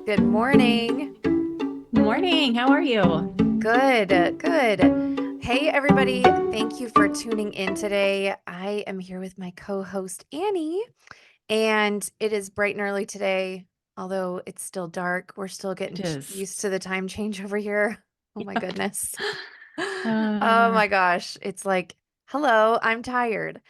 Good morning. Morning. How are you? Good. Hey, everybody. Thank you for tuning in today. I am here with my co-host, Annie, and it is bright and early today, although it's still dark. We're still getting It is. used to the time change over here. Oh my goodness. Oh Uh, my gosh. It's like, hello, I'm tired.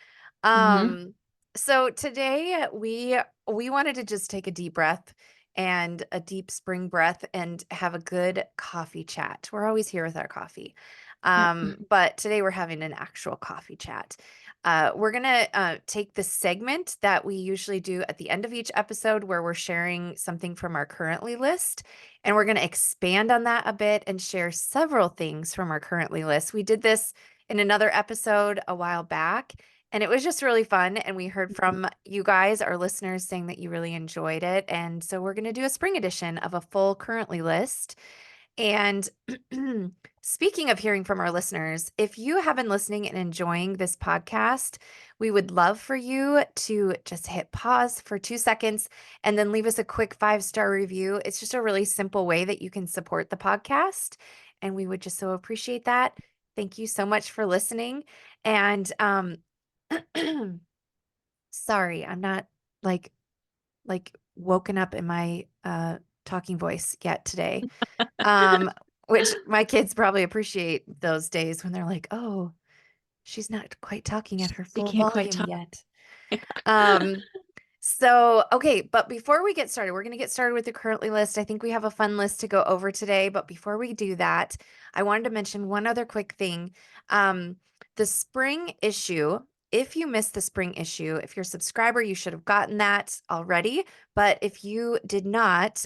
hmm Um, so today we wanted to just take a deep breath and a deep spring breath and have a good coffee chat. We're always here with our coffee. Yep. But today we're having an actual coffee chat. We're gonna take the segment that we usually do at the end of each episode where we're sharing something from our currently list, and we're gonna expand on that a bit and share several things from our currently list. We did this in another episode a while back, and it was just really fun. And we heard from you guys, our listeners, saying that you really enjoyed it. And so we're going to do a spring edition of a full currently list. And speaking of hearing from our listeners, if you have been listening and enjoying this podcast, we would love for you to just hit pause for 2 seconds and then leave us a quick 5-star review. It's just a really simple way that you can support the podcast. And we would just so appreciate that. Thank you so much for listening. And sorry, I'm not like woken up in my talking voice yet today. Um, which my kids probably appreciate those days when they're like, "Oh, she's not quite talking at her You full can't quite volume talk. yet." Um, so, okay, but before we get started, we're going to get started with the currently list. I think we have a fun list to go over today, but before we do that, I wanted to mention one other quick thing. Um, the spring issue, if you missed the spring issue, if you're a subscriber, you should have gotten that already. But if you did not,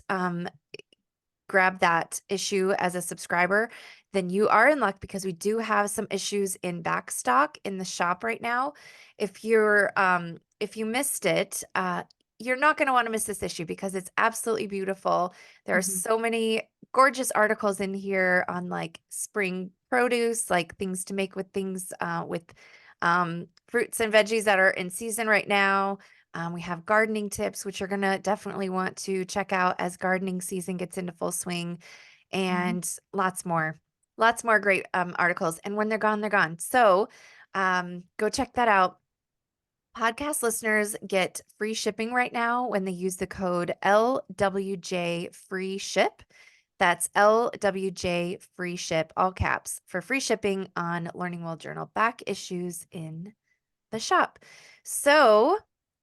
grab that issue as a subscriber, then you are in luck because we do have some issues in back stock in the shop right now. If you missed it, you're not going to want to miss this issue because it's absolutely beautiful. There are Mhm. so many gorgeous articles in here on like spring produce, like things to make with things with fruits and veggies that are in season right now. We have gardening tips, which you're going to definitely want to check out as gardening season gets into full swing, Mhm. and lots more great articles. And when they're gone, they're gone. So go check that out. Podcast listeners get free shipping right now when they use the code LWJ free ship. That's LWJ free ship, all caps, for free shipping on Learning World Journal back issues in the shop. So,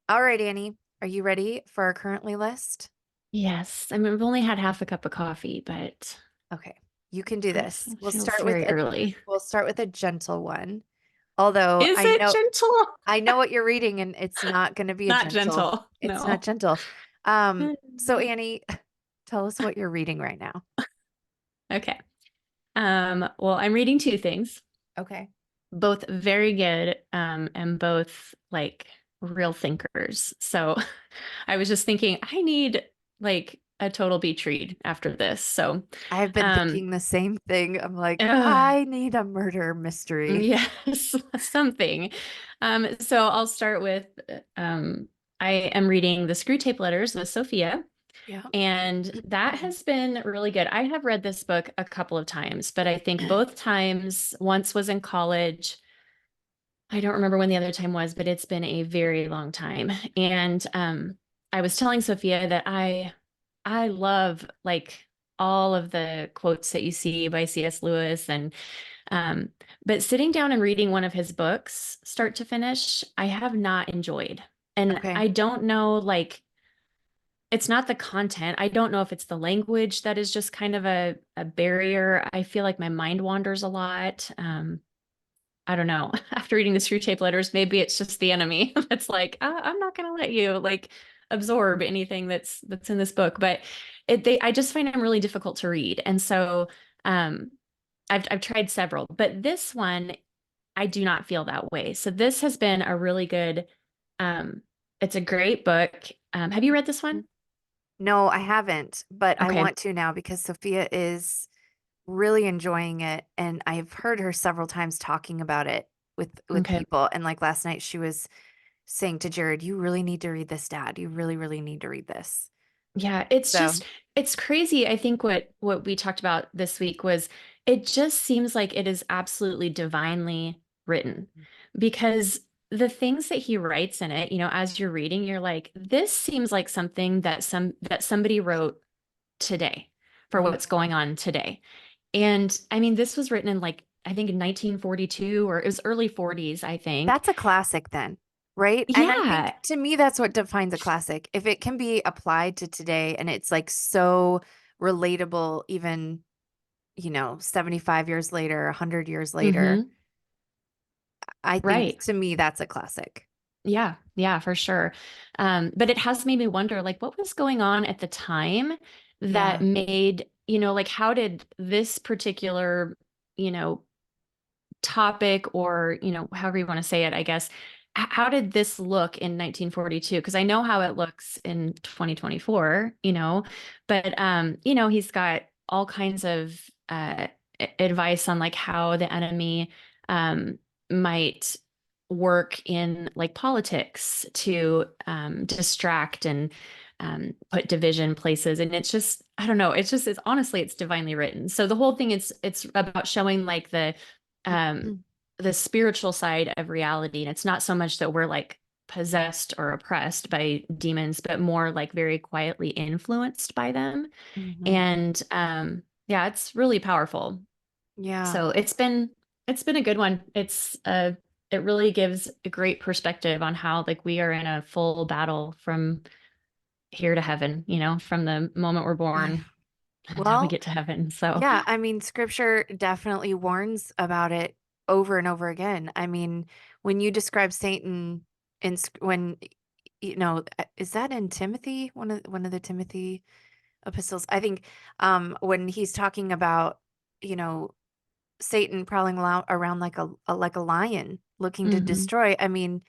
all right, Annie, are you ready for our currently list? Yes. I mean, we've only had half a cup of coffee, but Okay, you can do this. it feels very early. We'll start with a gentle one. Although Is it gentle? I know what you're reading and it's not going to be a Not gentle. gentle. It's not No. gentle. So Annie, tell us what you're reading right now. Okay. Well, I'm reading two things, Okay. both very good, and both like real thinkers. So I was just thinking I need like a total beach read after this. So, I've been um, thinking the same thing. I'm like, ugh, I need a murder mystery. yes, something. So I'll start with I am reading The Screw Tape Letters with Sophia, Yeah. and that has been really good. I have read this book a couple of times, but I think both times, once was in college. I don't remember when the other time was, but it's been a very long time. And I was telling Sophia that I love like all of the quotes that you see by C.S. Lewis and um, but sitting down and reading one of his books, start to finish, I have not enjoyed. And Okay. I don't know, like, it's not the content. I don't know if it's the language that is just kind of a barrier. I feel like my mind wanders a lot. I don't know. After reading the screw tape letters, maybe it's just the enemy that's like, I'm not going to let you like absorb anything that's in this book. But I just find them really difficult to read. And so, um, I've tried several, but this one I do not feel that way. So this has been a really good, um, it's a great book. Have you read this one? No, I haven't, but I Okay. want to now because Sophia is really enjoying it, and I've heard her several times talking about it with Okay. people. And like last night, she was saying to Jared, "You really need to read this, Dad. You really, really need to read this." Yeah, it's So, just it's crazy. I think what we talked about this week was it just seems like it is absolutely divinely written because the things that he writes in it, as you're reading, you're like, this seems like something that somebody wrote today for mhm. what's going on today. And I mean, this was written in like I think in 1942 or it was early 40s, I think. That's a classic then, right? And I think Yeah. to me, that's what defines a classic. If it can be applied to today and it's like so relatable, even, 75 years later, 100 years later, Hmm. I think Right. to me, that's a classic. Yeah, yeah, for sure. But it has made me wonder, like, what was going on at the time that Yeah. made, like, how did this particular, you know, topic or, however you want to say it, I guess, how did this look in 1942? Because I know how it looks in 2024, but he's got all kinds of advice on like how the enemy um might work in like politics to distract and put division places. And it's just, I don't know, it's honestly, it's divinely written. So the whole thing is, it's about showing like um, the spiritual side of reality. And it's not so much that we're like possessed or oppressed by demons, but more like very quietly influenced by them. Mhm. And yeah, it's really powerful. Yeah. So it's been a good one. It really gives a great perspective on how like we are in a full battle from here to heaven, from the moment we're I, born until we well, get to heaven. So, yeah, I mean, scripture definitely warns about it over and over again. I mean, when you describe Satan when is that in Timothy, one of the Timothy epistles? I think when he's talking about, you know, Satan prowling around like a lion looking to hmm destroy. I mean,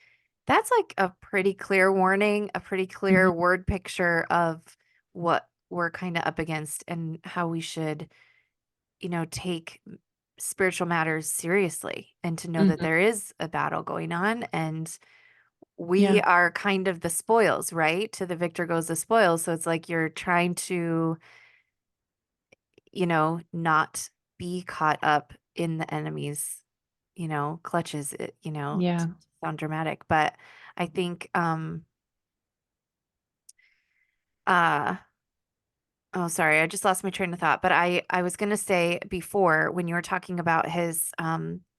that's like a pretty clear warning, a pretty clear hmm word picture of what we're kind of up against and how we should, take spiritual matters seriously and to know that hmm there is a battle going on and we yeah, are kind of the spoils, right? To the victor goes the spoils. So it's like you're trying to, not be caught up in the enemy's, clutches, yeah. to sound dramatic. But I think, uh, oh, sorry, I just lost my train of thought. But I was gonna say before when you were talking about his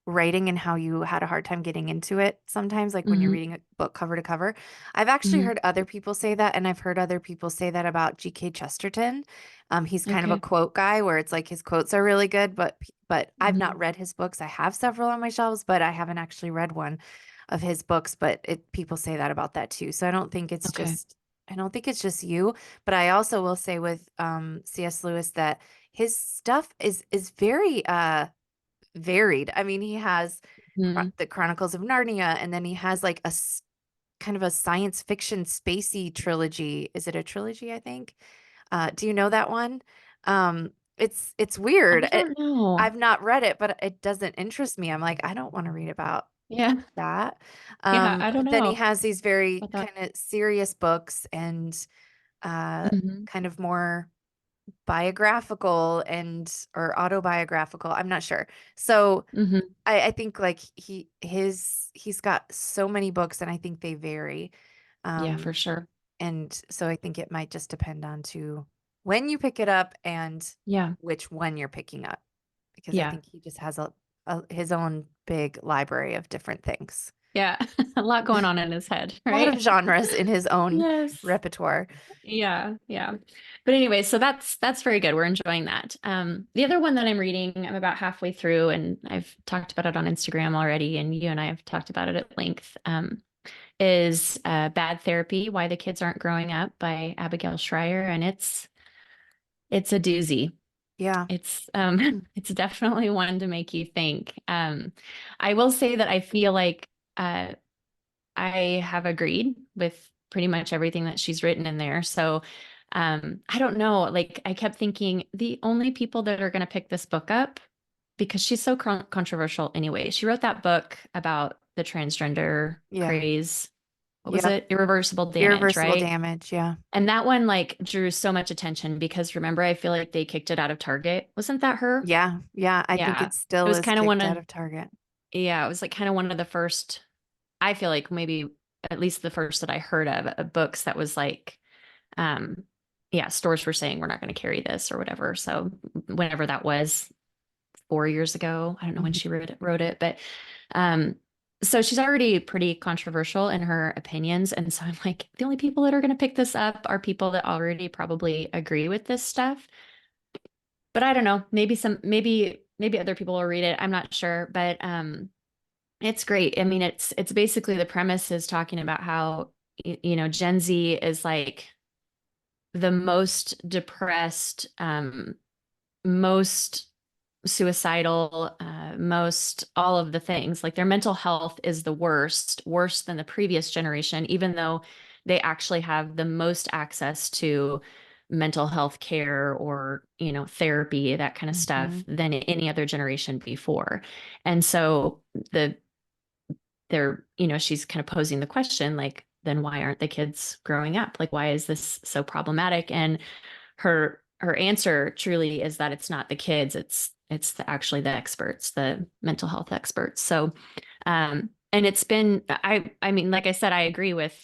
writing and how you had a hard time getting into it sometimes, like when you're hmm reading a book cover to cover. I've actually hmm heard other people say that, and I've heard other people say that about G.K. Chesterton. He's kind of a Okay. quote guy where it's like his quotes are really good, but I've not hmm read his books. I have several on my shelves, but I haven't actually read one of his books. But people say that about that too. So Okay. I don't think it's just you. But I also will say with C.S. Lewis that his stuff is very varied. I mean, he has hmm the Chronicles of Narnia, and then he has like kind of a science fiction spacey trilogy. Is it a trilogy, I think? Do you know that one? It's weird. I don't know. I've not read it, but it doesn't interest me. I'm like, I don't want to read about Yeah. that. Yeah. I don't But then he know. has these very I thought, kind of serious books and uh, hmm kind of more biographical and or autobiographical. I'm not sure. So hmm I think like he's got so many books and I think they vary. Yeah, Um, for sure. and so I think it might just depend on to when you pick it up and Yeah. which one you're picking up because I Yeah. think he just has his own big library of different things. Yeah. A lot going on in his head, A lot of right? genres in his own Yes. repertoire. Yeah, yeah. But anyway, so that's very good. We're enjoying that. The other one that I'm reading, I'm about halfway through, and I've talked about it on Instagram already, and you and I have talked about it at length. Is Bad Therapy: Why the Kids Aren't Growing Up by Abigail Schreier, and it's a doozy. Yeah. It's Mm. it's definitely one to make you think. I will say that I feel like uh I have agreed with pretty much everything that she's written in there. So I don't know. Like I kept thinking the only people that are going to pick this book up because she's so controversial anyway. She wrote that book about the transgender Yeah. craze. what was Yep. it? Irreversible damage, Irreversible right? damage. Yeah. And that one like drew so much attention because remember, I feel like they kicked it out of Target. Wasn't that her? Yeah. Yeah. I think Yeah. it It still was is kind of kicked out of Target. yeah, it was like kind of one of the first, I feel like maybe at least the first that I heard of books that was like, um, yeah, stores were saying we're not going to carry this or whatever. So whenever that was, 4 years ago. I don't know when Mhm. she wrote it, but um, so she's already pretty controversial in her opinions. And so I'm like, the only people that are going to pick this up are people that already probably agree with this stuff. But I don't know, maybe other people will read it. I'm not sure, but it's great. I mean, it's basically the premise is talking about how Gen Z is like the most depressed, most suicidal, most all of the things. Like their mental health is the worst, worse than the previous generation, even though they actually have the most access to mental health care or, therapy, that kind of stuff Mhm. than any other generation before. And so the she's kind of posing the question, like, then why aren't the kids growing up? Like, why is this so problematic? And her answer truly is that it's not the kids, actually the experts, the mental health experts. So and it's been I mean, like I said, I agree with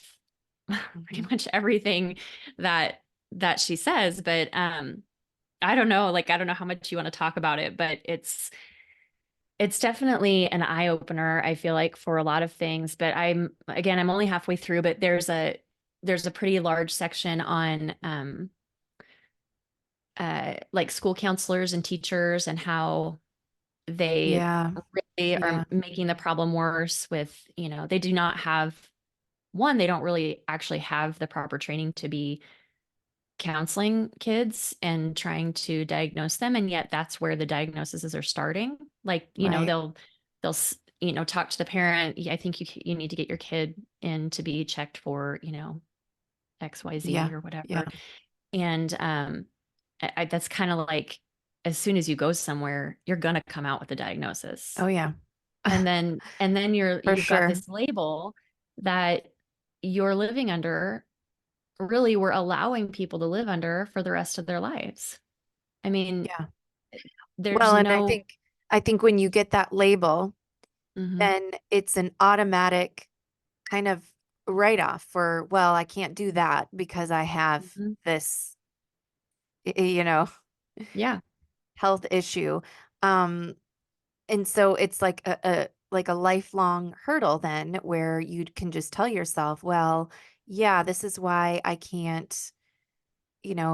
pretty Mhm. much everything that she says, but I don't know, like I don't know how much you want to talk about it, but it's definitely an eye opener, I feel like, for a lot of things. But I'm only halfway through, but there's a pretty large section on like school counselors and teachers and how they Yeah. really Yeah. are making the problem worse with, they do not have one, they don't really actually have the proper training to be counseling kids and trying to diagnose them. And yet that's where the diagnoses are starting. Like, Right. they'll talk to the parent. "Yeah, I think you need to get your kid in to be checked for, XYZ Yeah. or Yeah. whatever." And that's kind of like as soon as you go somewhere, you're gonna come out with a diagnosis. Oh yeah. And then For you've got sure. this label that you're living under, really we're allowing people to live under for the rest of their lives. I mean, Yeah. there's Well, and no I think when you get that label, Mhm, then it's an automatic kind of write off for, well, I can't do that because I have mhm. this, you know, Yeah. health issue. Um, and so it's like a lifelong hurdle then where you can just tell yourself, well, yeah, this is why I can't,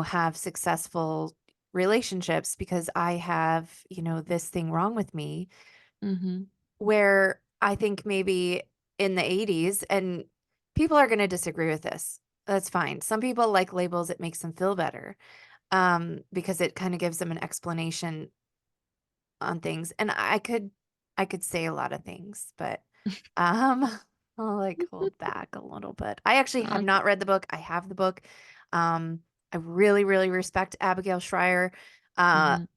have successful relationships because I have, this thing wrong with me. Mhm, Where I think maybe in the 80s, and people are going to disagree with this. That's fine. Some people like labels, it makes them feel better, because it kind of gives them an explanation on things. And I could say a lot of things, but um I'll like hold back a little bit. I actually have okay. not read the book. I have the book. Um I really, really respect Abigail Schreier. Uh Mhm,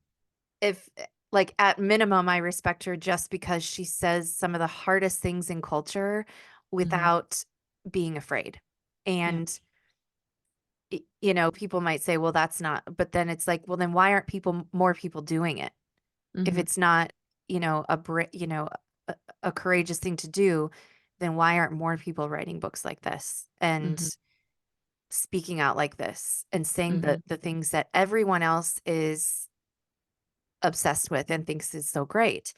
if like at minimum, I respect her just because she says some of the hardest things in culture mhm. without being afraid. Yeah. And people might say, well, that's not, but then it's like, well, then why aren't more people doing it? If Mhm, it's not, a, a courageous thing to do, then why aren't more people writing books like this and mhm, speaking out like this and saying mhm, the things that everyone else is obsessed with and thinks is so great?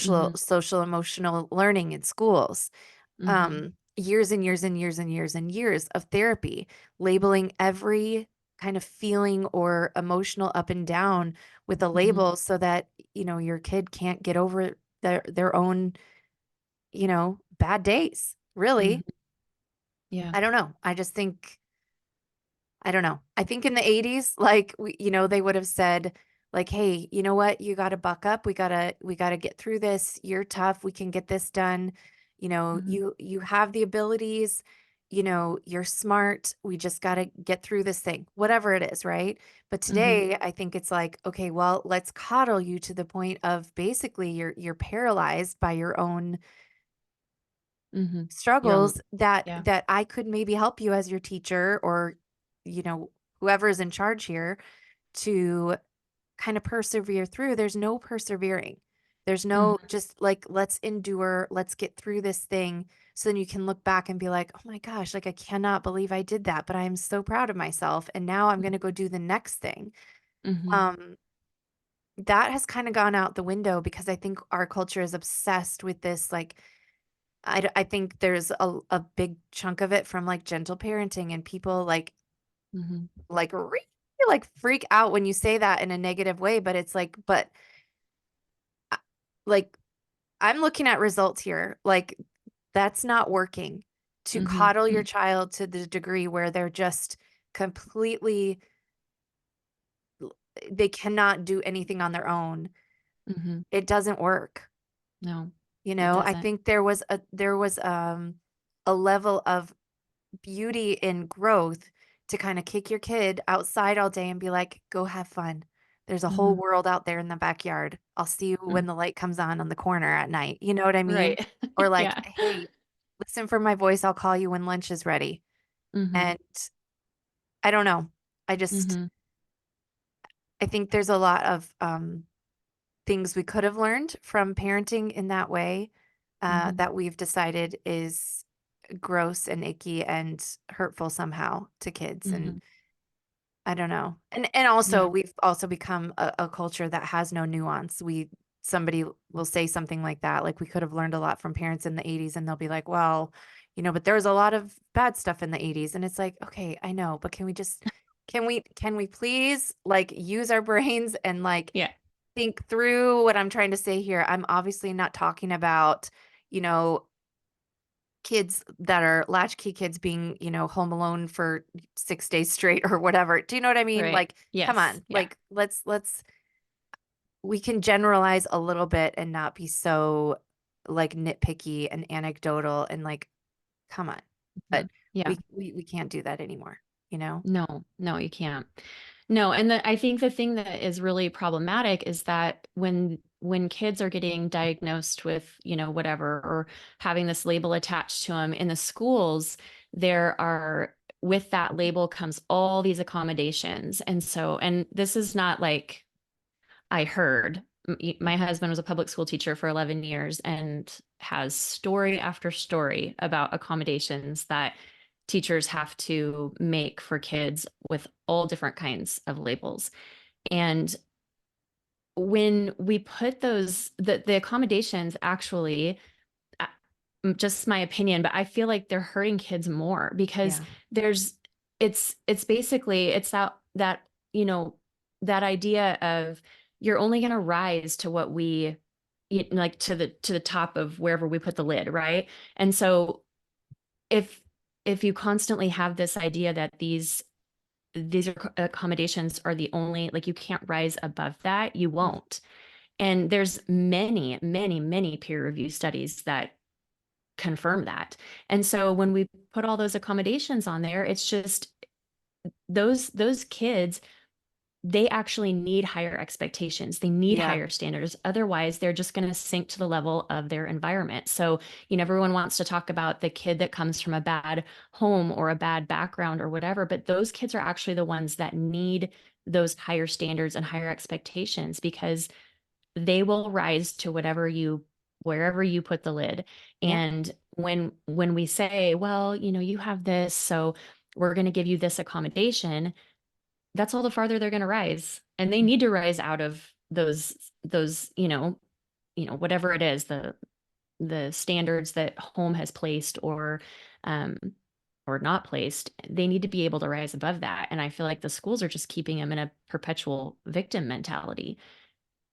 mhm, Social emotional learning in schools, mhm, years and years and years and years and years of therapy, labeling every kind of feeling or emotional up and down with a mhm, label so that, your kid can't get over their own, bad days. mhm. Really. Yeah. I don't know. I don't know. I think in the 80s, like they would have said, like, hey, you know what? You gotta buck up. We gotta get through this. You're tough. We can get this done. Mhm, You have the abilities, you're smart. We just gotta get through this thing, whatever it is, right? But mhm, today I think it's like, okay, well, let's coddle you to the point of basically you're paralyzed by your own Mhm. Your struggles that yeah. I could maybe help you as your teacher or, you know, whoever is in charge here to kind of persevere through. There's no persevering. There's no Mhm. just like, let's endure, let's get through this thing. So then you can look back and be like, oh my gosh, like I cannot believe I did that, but I am so proud of myself. And now I'm going to go do the next thing. Mhm. Um, that has kind of gone out the window because I think our culture is obsessed with this. Like, I think there's a big chunk of it from like gentle parenting and people Mhm. like really like freak out when you say that in a negative way. But it's like, but uh, like I'm looking at results here. Like that's not working to Mhm. coddle your Mhm. child to the degree where they're just completely, they cannot do anything on their own. Mhm. It doesn't work. No, You it know, I doesn't. think there was a level of beauty in growth to kind of kick your kid outside all day and be like, go have fun. There's a whole Mhm. world out there in the backyard. I'll see you when Mm. the light comes on the corner at night. You know what I mean? Right. Or like, Yeah. hey, listen for my voice. I'll call you when lunch is ready. Mhm. And I don't know. I just, Mhm. I think there's a lot of things we could have learned from parenting in that way Mhm. that we've decided is gross and icky and hurtful somehow to kids. And Mhm. I don't know. And also Yeah. we've also become a culture that has no nuance. Somebody will say something like that. Like we could have learned a lot from parents in the 80s and they'll be like, well, but there was a lot of bad stuff in the 80s. And it's like, okay, I know, but can we please like use our brains and like Yeah. think through what I'm trying to say here? I'm obviously not talking about, you know, kids that are latchkey kids being, home alone for 6 days straight or whatever. Do you know what I mean? Right. Like, come Yes. on. Yeah. Like, we can generalize a little bit and not be so like nitpicky and anecdotal and like, come on. But Mhm. Yeah. we can't do that anymore, you know? No, no, you can't. No, and I think the thing that is really problematic is that when kids are getting diagnosed with, whatever, or having this label attached to them in the schools, there are with that label comes all these accommodations. And this is not like I heard. My husband was a public school teacher for 11 years and has story after story about accommodations that teachers have to make for kids with all different kinds of labels. And when we put the accommodations actually, uh, just my opinion, but I feel like they're hurting kids more because Yeah. there's it's basically it's that you know that idea of you're only going to rise to what like to the top of wherever we put the lid, right? And so if if you constantly have this idea that these accommodations are the only, like, you can't rise above that, you Mm. won't. And there's many, many, many peer review studies that confirm that. And so when we put all those accommodations on there, it's just those kids, they actually need higher expectations. They need Yeah. higher standards. Otherwise, they're just going to sink to the level of their environment. So, everyone wants to talk about the kid that comes from a bad home or a bad background or whatever, but those kids are actually the ones that need those higher standards and higher expectations because they will rise to wherever you put the lid. Yeah. And when we say, well, you have this, so we're going to give you this accommodation, that's all the farther they're going to rise. And they need to rise out of those whatever it is, the standards that home has placed um or not placed. They need to be able to rise above that. And I feel like the schools are just keeping them in a perpetual victim mentality.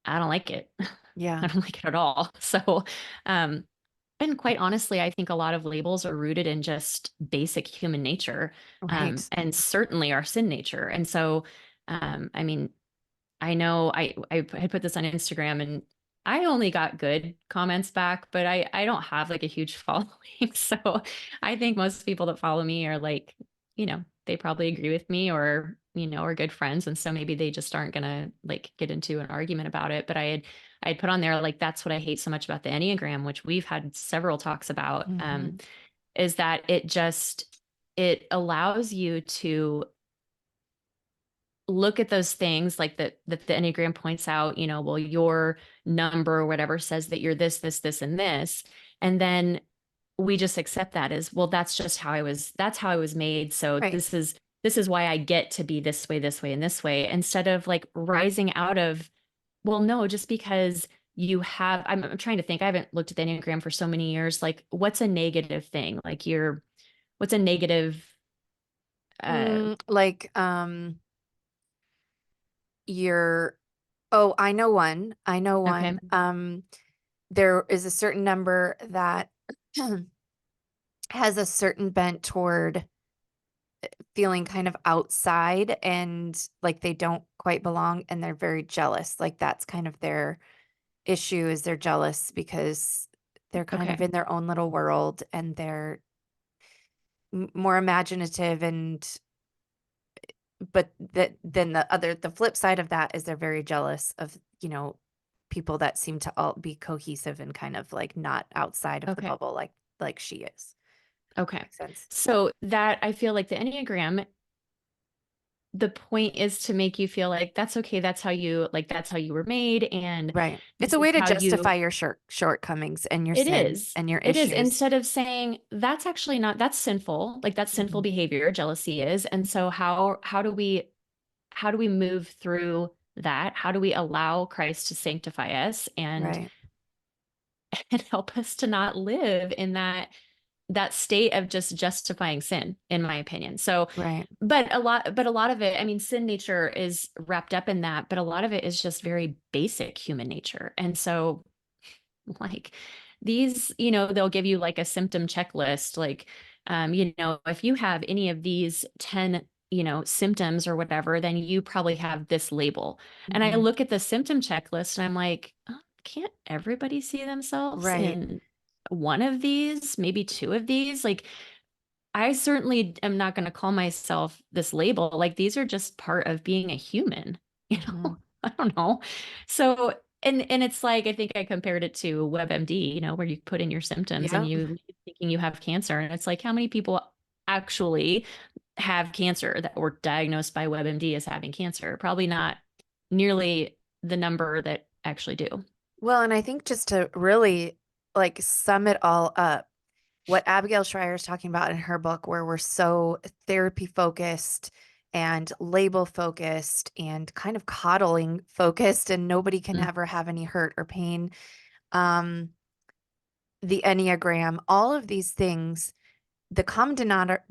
I don't like it. Yeah. I don't like it at all. So, um, and quite honestly, I think a lot of labels are rooted in just basic human nature, Right. and certainly our sin nature. And so, I mean, I know I had put this on Instagram and I only got good comments back, but I don't have like a huge following. So I think most people that follow me are like, they probably agree with me or, are good friends. And so maybe they just aren't gonna like get into an argument about it. But I had put on there like that's what I hate so much about the Enneagram, which we've had several talks about, Hmm. is that it allows you to look at those things like that the Enneagram points out, well, your number or whatever says that you're this, and this. And then we just accept that as, well, that's how I was made. So Right. this is why I get to be this way, and this way, instead of like rising out of, well, no, just because I'm trying to think, I haven't looked at the Enneagram for so many years. Like, what's a negative thing? Like what's a negative, uh, Like, you're, oh, I know one. I know one. okay, There is a certain number that has a certain bent toward feeling kind of outside and like they don't quite belong and they're very jealous. Like that's kind of their issue is they're jealous because they're kind of okay, in their own little world and they're more imaginative and but that then the flip side of that is they're very jealous of, people that seem to all be cohesive and kind of like not outside of the okay. bubble like she is. Okay. Makes sense. So that I feel like the Enneagram, the point is to make you feel like that's okay. That's how you were made. And Right. It's this a is way to how justify you, your shortcomings and your it sin is. and your It is. issues. Instead of saying that's actually not, that's sinful. Like that's sinful Mhm. behavior, jealousy is. And so how do we move through that? How do we allow Christ to sanctify us and Right. and help us to not live in that state of just justifying sin, in my opinion. So, Right. but a lot of it, I mean, sin nature is wrapped up in that, but a lot of it is just very basic human nature. And so, like these, they'll give you like a symptom checklist, like, if you have any of these 10, symptoms or whatever, then you probably have this label. And I Mhm. look at the symptom checklist and I'm like, oh, can't everybody see themselves Right. in one of these, maybe two of these? Like, I certainly am not going to call myself this label. Like these are just part of being a human, you Mhm. know? I don't know. So, and it's like I think I compared it to WebMD, where you put in your symptoms and Yeah. you thinking you have cancer. And it's like how many people actually have cancer that were diagnosed by WebMD as having cancer? Probably not nearly the number that actually do. Well, and I think just to really like sum it all up, what Abigail Schreier is talking about in her book, where we're so therapy focused and label focused and kind of coddling focused, and nobody can Mm, ever have any hurt or pain. Um, the Enneagram, all of these things, the common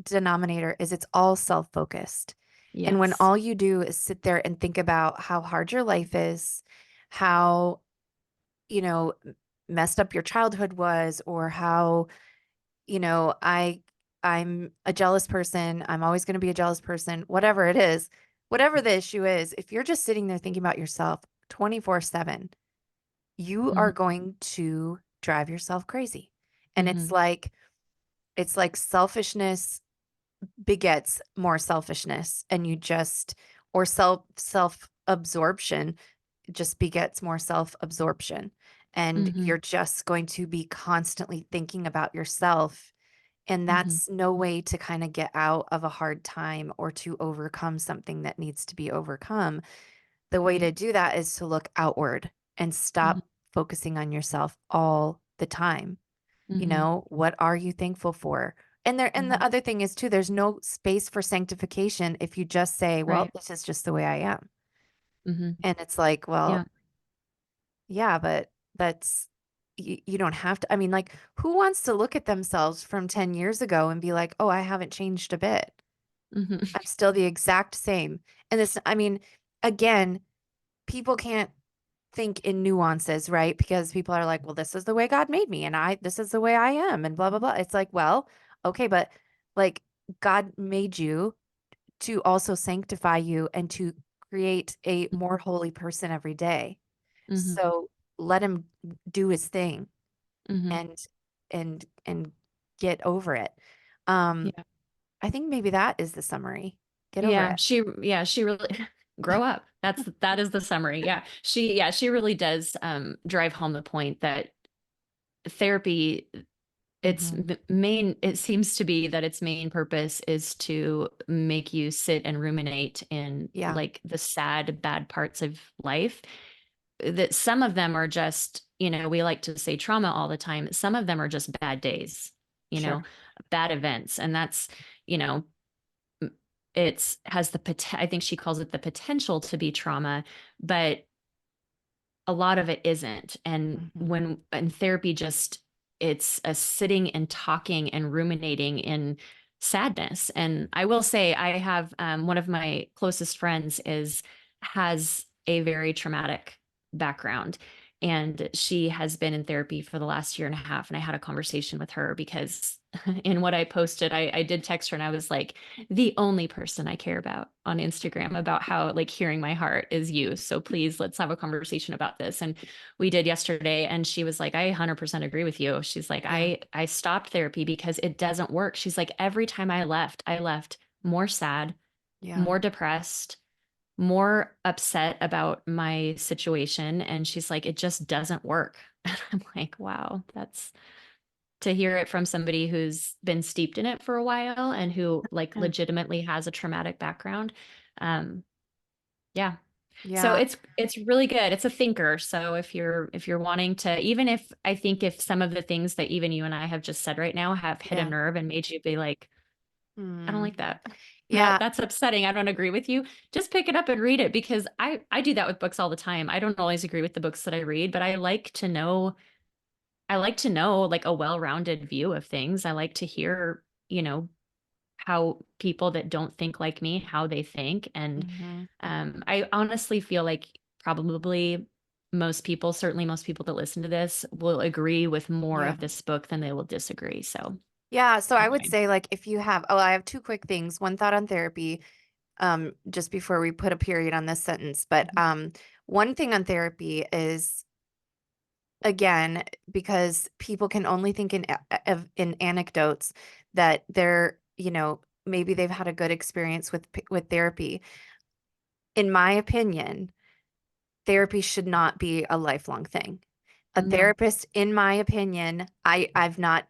denominator is it's all self focused. And when yes. all you do is sit there and think about how hard your life is, how, you know, messed up your childhood was, or how, you know, I I'm a jealous person. I'm always going to be a jealous person, whatever it is, whatever the issue is, if you're just sitting there thinking about yourself 24/7, you Hmm. are going to drive yourself crazy. And Hmm. it's like selfishness begets more selfishness and you just or self absorption just begets more self absorption and Hmm. you're just going to be constantly thinking about yourself and Hmm. that's no way to kind of get out of a hard time or to overcome something that needs to be overcome. The way to Right. do that is to look outward and Hmm. stop focusing on yourself all the time. Hmm. What are you thankful for? And Hmm. the other thing is too, there's no space for sanctification if you just say, well, Right. this is just the way I am. Hmm. And it's like, Yeah. well, yeah, but that's you don't have to. I mean, like, who wants to look at themselves from 10 years ago and be like, oh, I haven't changed a bit. Hmm. I'm still the exact same. And this, I mean, again, people can't think in nuances, right? Because people are like, well, this is the way God made me, and this is the way I am, and blah, blah, blah. It's like, well, okay, but like God made you to also sanctify you and to create a more holy person every day. Hmm. So let him do his thing Hmm. and and get over it. Um, Yeah. I think maybe that is the summary. Get over Yeah, it. she really grow up. That is the summary. She really does drive home the point that therapy, its Hmm. main, it seems to be that its main purpose is to make you sit and ruminate in Yeah, like the sad, bad parts of life. That some of them are just, we like to say trauma all the time. Some of them are just bad days, you know, sure. bad events. And that's, you know, it's has the I think she calls it the potential to be trauma, but a lot of it isn't. And Hmm. when in therapy, just it's a sitting and talking and ruminating in sadness. And I will say, I have one of my closest friends is has a very traumatic background. And she has been in therapy for the last year and a half. And I had a conversation with her because in what I posted, I did text her and I was like, the only person I care about on Instagram about how like hearing my heart is you. So please let's have a conversation about this. And we did yesterday and she was like, I 100% agree with you. She's like, Yeah, I stopped therapy because it doesn't work. She's like, every time I left more sad, yeah, more depressed, more upset about my situation. And she's like, it just doesn't work. And I'm like, wow, that's to hear it from somebody who's been steeped in it for a while and who like yeah, legitimately has a traumatic background. Um, yeah. So yeah, it's really good. It's a thinker. So if you're wanting to, even if I think if some of the things that even you and I have just said right now have hit a yeah. nerve and made you be like, I don't Hmm. like that. Yeah, That's upsetting. I don't agree with you. Just pick it up and read it because I do that with books all the time. I don't always agree with the books that I read, but I like to know like a well-rounded view of things. I like to hear, how people that don't think like me, how they think. And hmm, I honestly feel like probably most people, certainly most people that listen to this, will agree with more yeah. of this book than they will disagree. So Yeah, so I would anyway. say like if you have, oh, I have two quick things. One thought on therapy, just before we put a period on this sentence. But Mhm. one thing on therapy is again, because people can only think in anecdotes that they're, maybe they've had a good experience with therapy. In my opinion, therapy should not be a lifelong thing. A No. therapist, in my opinion, I've not,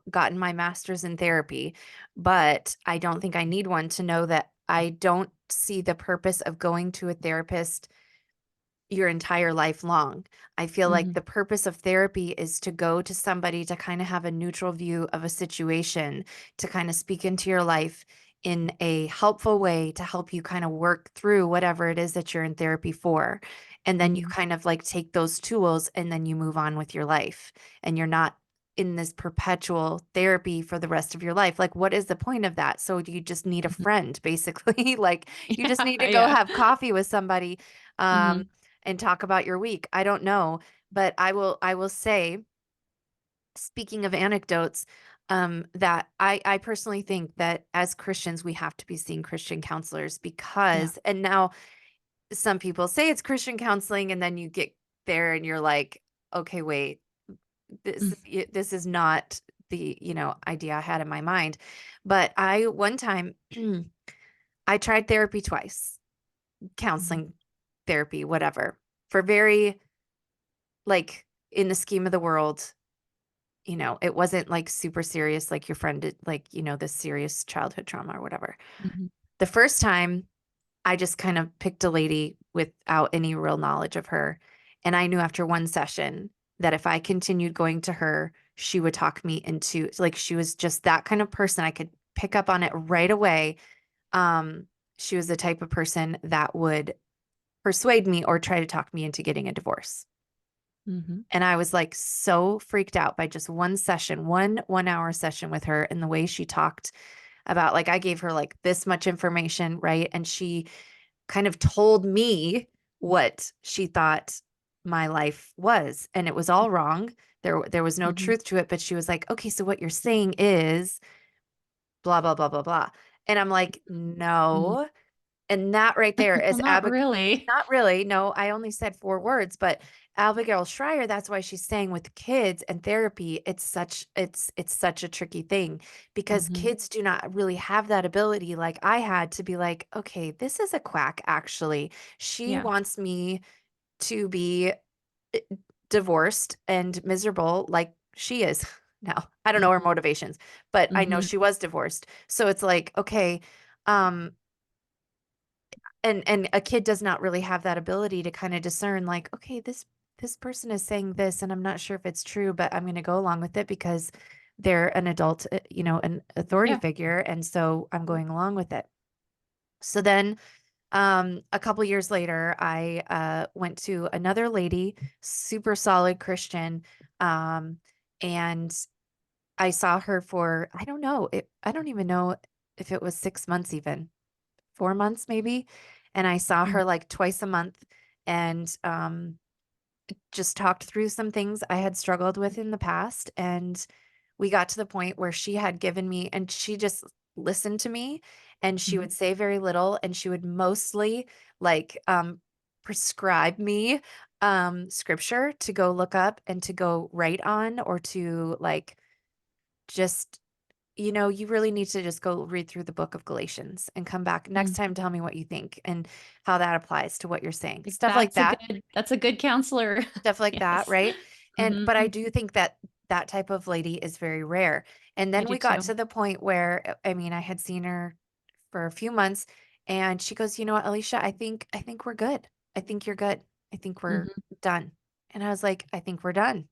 gotten my master's in therapy, but I don't think I need one to know that I don't see the purpose of going to a therapist your entire life long. I feel like Hmm. the purpose of therapy is to go to somebody to kind of have a neutral view of a situation, to kind of speak into your life in a helpful way to help you kind of work through whatever it is that you're in therapy for. And then you Hmm. kind of like take those tools and then you move on with your life. And you're not in this perpetual therapy for the rest of your life. Like, what is the point of that? So you just need a Hmm. friend, basically. Like, you just need Yeah, to go yeah. have coffee with somebody. Um, Hmm. and talk about your week. I don't know, but I will say, speaking of anecdotes, that I personally think that as Christians we have to be seeing Christian counselors Yeah. because, and now some people say it's Christian counseling and then you get there and you're like, okay, wait, Mm-hmm. this is not the, idea I had in my mind. But I one time I tried therapy twice, Mm-hmm. counseling therapy, whatever, for very like in the scheme of the world, it wasn't like super serious, like your friend did, like, this serious childhood trauma or whatever. Hmm. The first time, I just kind of picked a lady without any real knowledge of her. And I knew after one session that if I continued going to her, she would talk me into like she was just that kind of person. I could pick up on it right away. Um, she was the type of person that would persuade me or try to talk me into getting a divorce. Hmm. And I was like so freaked out by just one session, one hour session with her and the way she talked about like I gave her like this much information, right? And she kind of told me what she thought my life was. And it was all wrong. There was no Hmm. truth to it, but she was like, okay, so what you're saying is blah, blah, blah, blah, blah. And I'm like, Hmm. no. And that right there is Well, not Abigail. really. Not really. No, I only said 4 words, but Abigail Schreier, that's why she's saying with kids and therapy, it's such a tricky thing because Hmm. kids do not really have that ability like I had to be like, okay, this is a quack actually. She Yeah. wants me to be eh, divorced and miserable like she is. Now, I don't know her Hmm. motivations, but I know Hmm. she was divorced. So it's like, okay, um, and a kid does not really have that ability to kind of discern like, okay, this person is saying this and I'm not sure if it's true, but I'm going to go along with it because they're an adult, an authority Yeah. figure, and so I'm going along with it. So then a couple years later, I went to another lady, super solid Christian, um, and I saw her for, I don't know, I don't even know if it was 6 months, even 4 months maybe. And I saw Mm. her like twice a month and just talked through some things I had struggled with in the past. And we got to the point where she had given me, and she just listened to me, and she Mhm. would say very little, and she would mostly like prescribe me scripture to go look up and to go write on, or to like just, you really need to just go read through the book of Galatians and come back next Mm. time. Tell me what you think and how that applies to what you're saying. Like, Stuff like that. that's a good counselor. Stuff like that, Yes. right? And Hmm. but I do think that that type of lady is very rare. And I then do we got too. to the point where, I mean, I had seen her for a few months, and she goes, "You know what, Alicia, I think we're good. I think you're good. I think we're Hmm. done." And I was like, "I think we're done."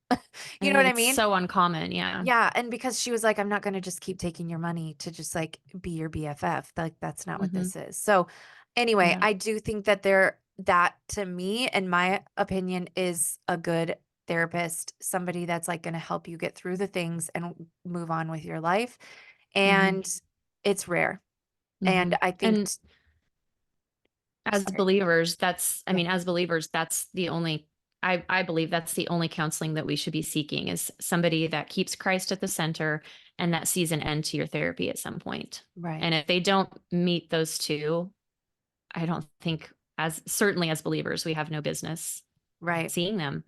You know And what I it's mean? so uncommon. Yeah. Yeah, and because she was like, "I'm not gonna just keep taking your money to just like be your BFF. Like that's not what Hmm. this is." So anyway, Yeah. I do think that that to me, in my opinion, is a good therapist, somebody that's like gonna help you get through the things and move on with your life. Hmm. And it's rare. Hmm. And I think And as sorry. believers, Yeah. as believers, that's the only, I believe that's the only counseling that we should be seeking is somebody that keeps Christ at the center and that sees an end to your therapy at some point. Right. And if they don't meet those two, I don't think, as certainly as believers, we have no business Right. seeing them.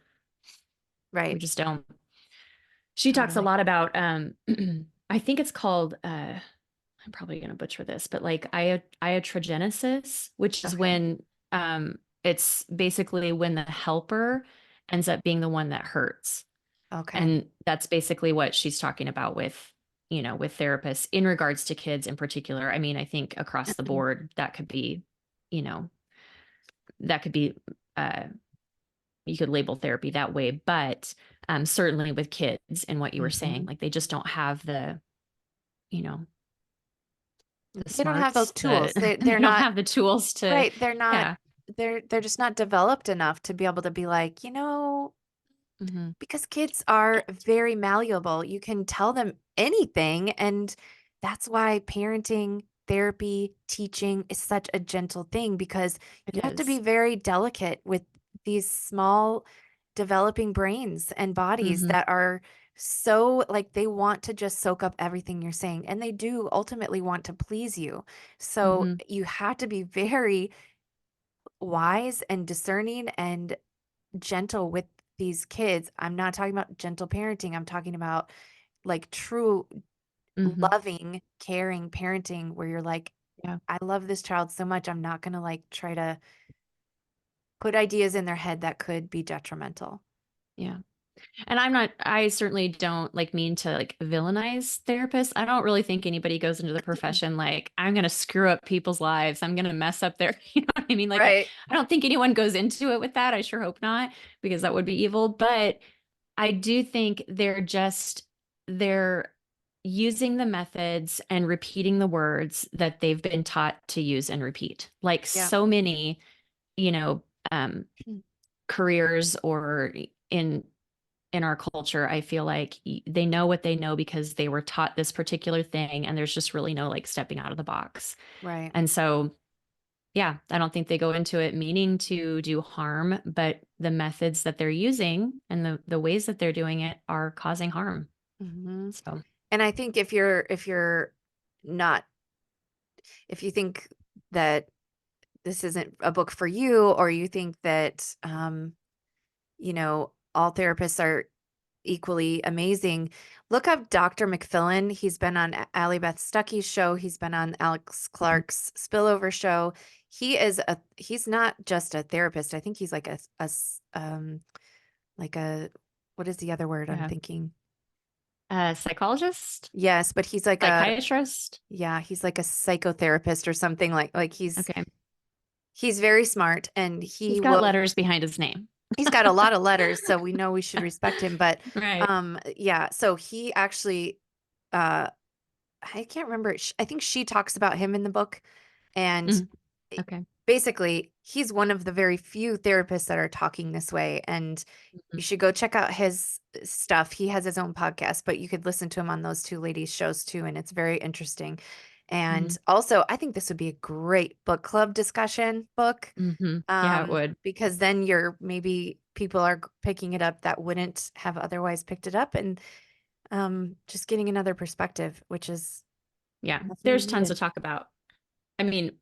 We Right. just don't. She talks a Totally. lot about I think it's called I'm probably going to butcher this, but like iatrogenesis, which is Okay. when it's basically when the helper ends up being the one that hurts. Okay. And that's basically what she's talking about with, with therapists in regards to kids in particular. I mean, I think across the board that could be, you know, that could be uh you could label therapy that way, but certainly with kids and what you were saying, Hmm. like they just don't have you know, the They don't have those smarts, tools. they They're don't not have the tools to, right. They're not yeah. they're just not developed enough to be able to be like, Hmm. because kids are very malleable. You can tell them anything. And that's why parenting, therapy, teaching is such a gentle thing, because It you have to be is. very delicate with these small developing brains and bodies Mhm, that are so like they want to just soak up everything you're saying. And they do ultimately want to please you. So mhm. you have to be very wise and discerning and gentle with these kids. I'm not talking about gentle parenting. I'm talking about like true Mhm. loving, caring parenting where you're like, Yeah, I love this child so much. I'm not going to like try to put ideas in their head that could be detrimental. yeah. And I certainly don't like mean to like villainize therapists. I don't really think anybody goes into the profession like, I'm going to screw up people's lives. I'm going to mess up their, you know what I mean? Like, Right. I don't think anyone goes into it with that. I sure hope not, because that would be evil. But I do think they're using the methods and repeating the words that they've been taught to use and repeat. Like Yeah. so many, you know, um, Mm. careers or in in our culture, I feel like they know what they know because they were taught this particular thing, and there's just really no like stepping out of the box. Right. And so, yeah, I don't think they go into it meaning to do harm, but the methods that they're using and the ways that they're doing it are causing harm. Hmm. So, And I think if you're not, if you think that this isn't a book for you, or you think that, all therapists are equally amazing, look up Dr. McFillin. He's been on Ally Beth Stuckey's show. He's been on Alex Mhm. Clark's Spillover show. He's not just a therapist. I think he's like like a, what is the other word I'm Yeah. thinking? Psychologist, Yes, but psychiatrist. he's like a psychotherapist or something, like Okay. he's very smart, and He's got letters behind his name. he's got a lot of letters, so we know we should respect him. But Right. yeah, so he actually, uh I can't remember. I think she talks about him in the book. And Mhm. Okay. basically, he's one of the very few therapists that are talking this way. And Mhm. you should go check out his stuff. He has his own podcast, but you could listen to him on those two ladies' shows too. And it's very interesting. And Mhm. also, I think this would be a great book club discussion book, Mhm. Yeah, it would. because then maybe people are picking it up that wouldn't have otherwise picked it up, and just getting another perspective, which is Yeah. definitely There's tons to needed. talk about. I mean,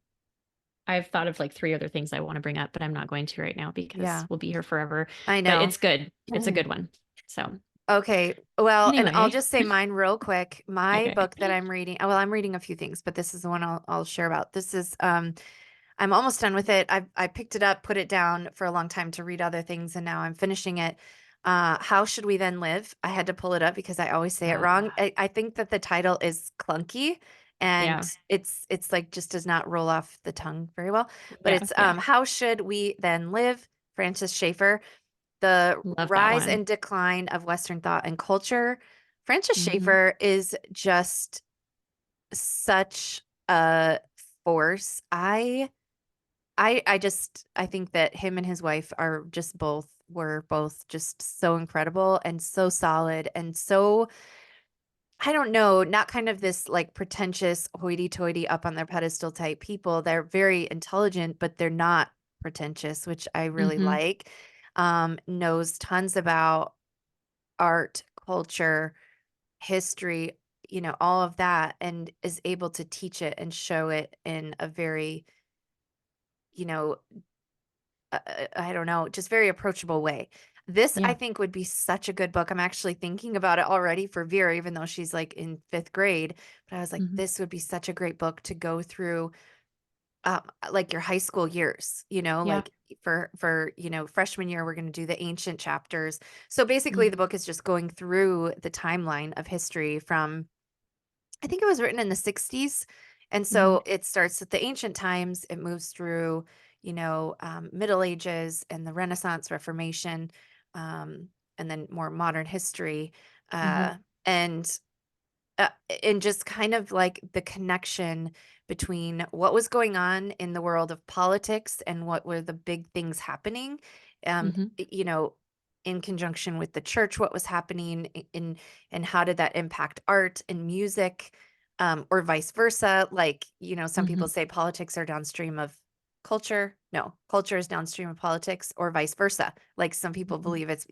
I've thought of like three other things I want to bring up, but I'm not going to right now because Yeah, we'll be here forever. I But know. it's good. It's a good one. So Okay. Well, and I'll anyway, just say mine real quick. My okay. book that I'm reading, well, I'm reading a few things, but this is the one I'll share about. This is I'm almost done with it. I picked it up, put it down for a long time to read other things, and now I'm finishing it. How Should We Then Live? I had to pull it up because I always say it wrong. Uh, I think that the title is clunky, and yeah. it's like just does not roll off the tongue very well. But Yeah. it's Yeah. How Should We Then Live? Francis Schaeffer. The Love that rise one. and decline of Western thought and culture. Francis Hmm. Schaeffer is just such a force. I think that him and his wife were both just so incredible and so solid and so, I don't know, not kind of this like pretentious hoity-toity up on their pedestal type people. They're very intelligent, but they're not pretentious, which I really Hmm. like. Knows tons about art, culture, history, all of that, and is able to teach it and show it in a very, you know, I don't know, just very approachable way. This, I Yeah. think, would be such a good book. I'm actually thinking about it already for Vera, even though she's like in fifth grade. But I was like, Hmm. this would be such a great book to go through, like your high school years, Yeah. like for freshman year, we're going to do the ancient chapters. So basically, the Hmm. book is just going through the timeline of history from, I think it was written in the 60s. And Hmm. so it starts at the ancient times, it moves through, Middle Ages and the Renaissance, Reformation, um, and then more modern history. Hmm. Uh, and uh, and just kind of like the connection between what was going on in the world of politics and what were the big things happening, um Hmm. y- you know in conjunction with the church, what was happening and how did that impact art and music, or vice versa, like, some Hmm. people say politics are downstream of culture. No, culture is downstream of politics, or vice versa, like some people Hmm. believe it's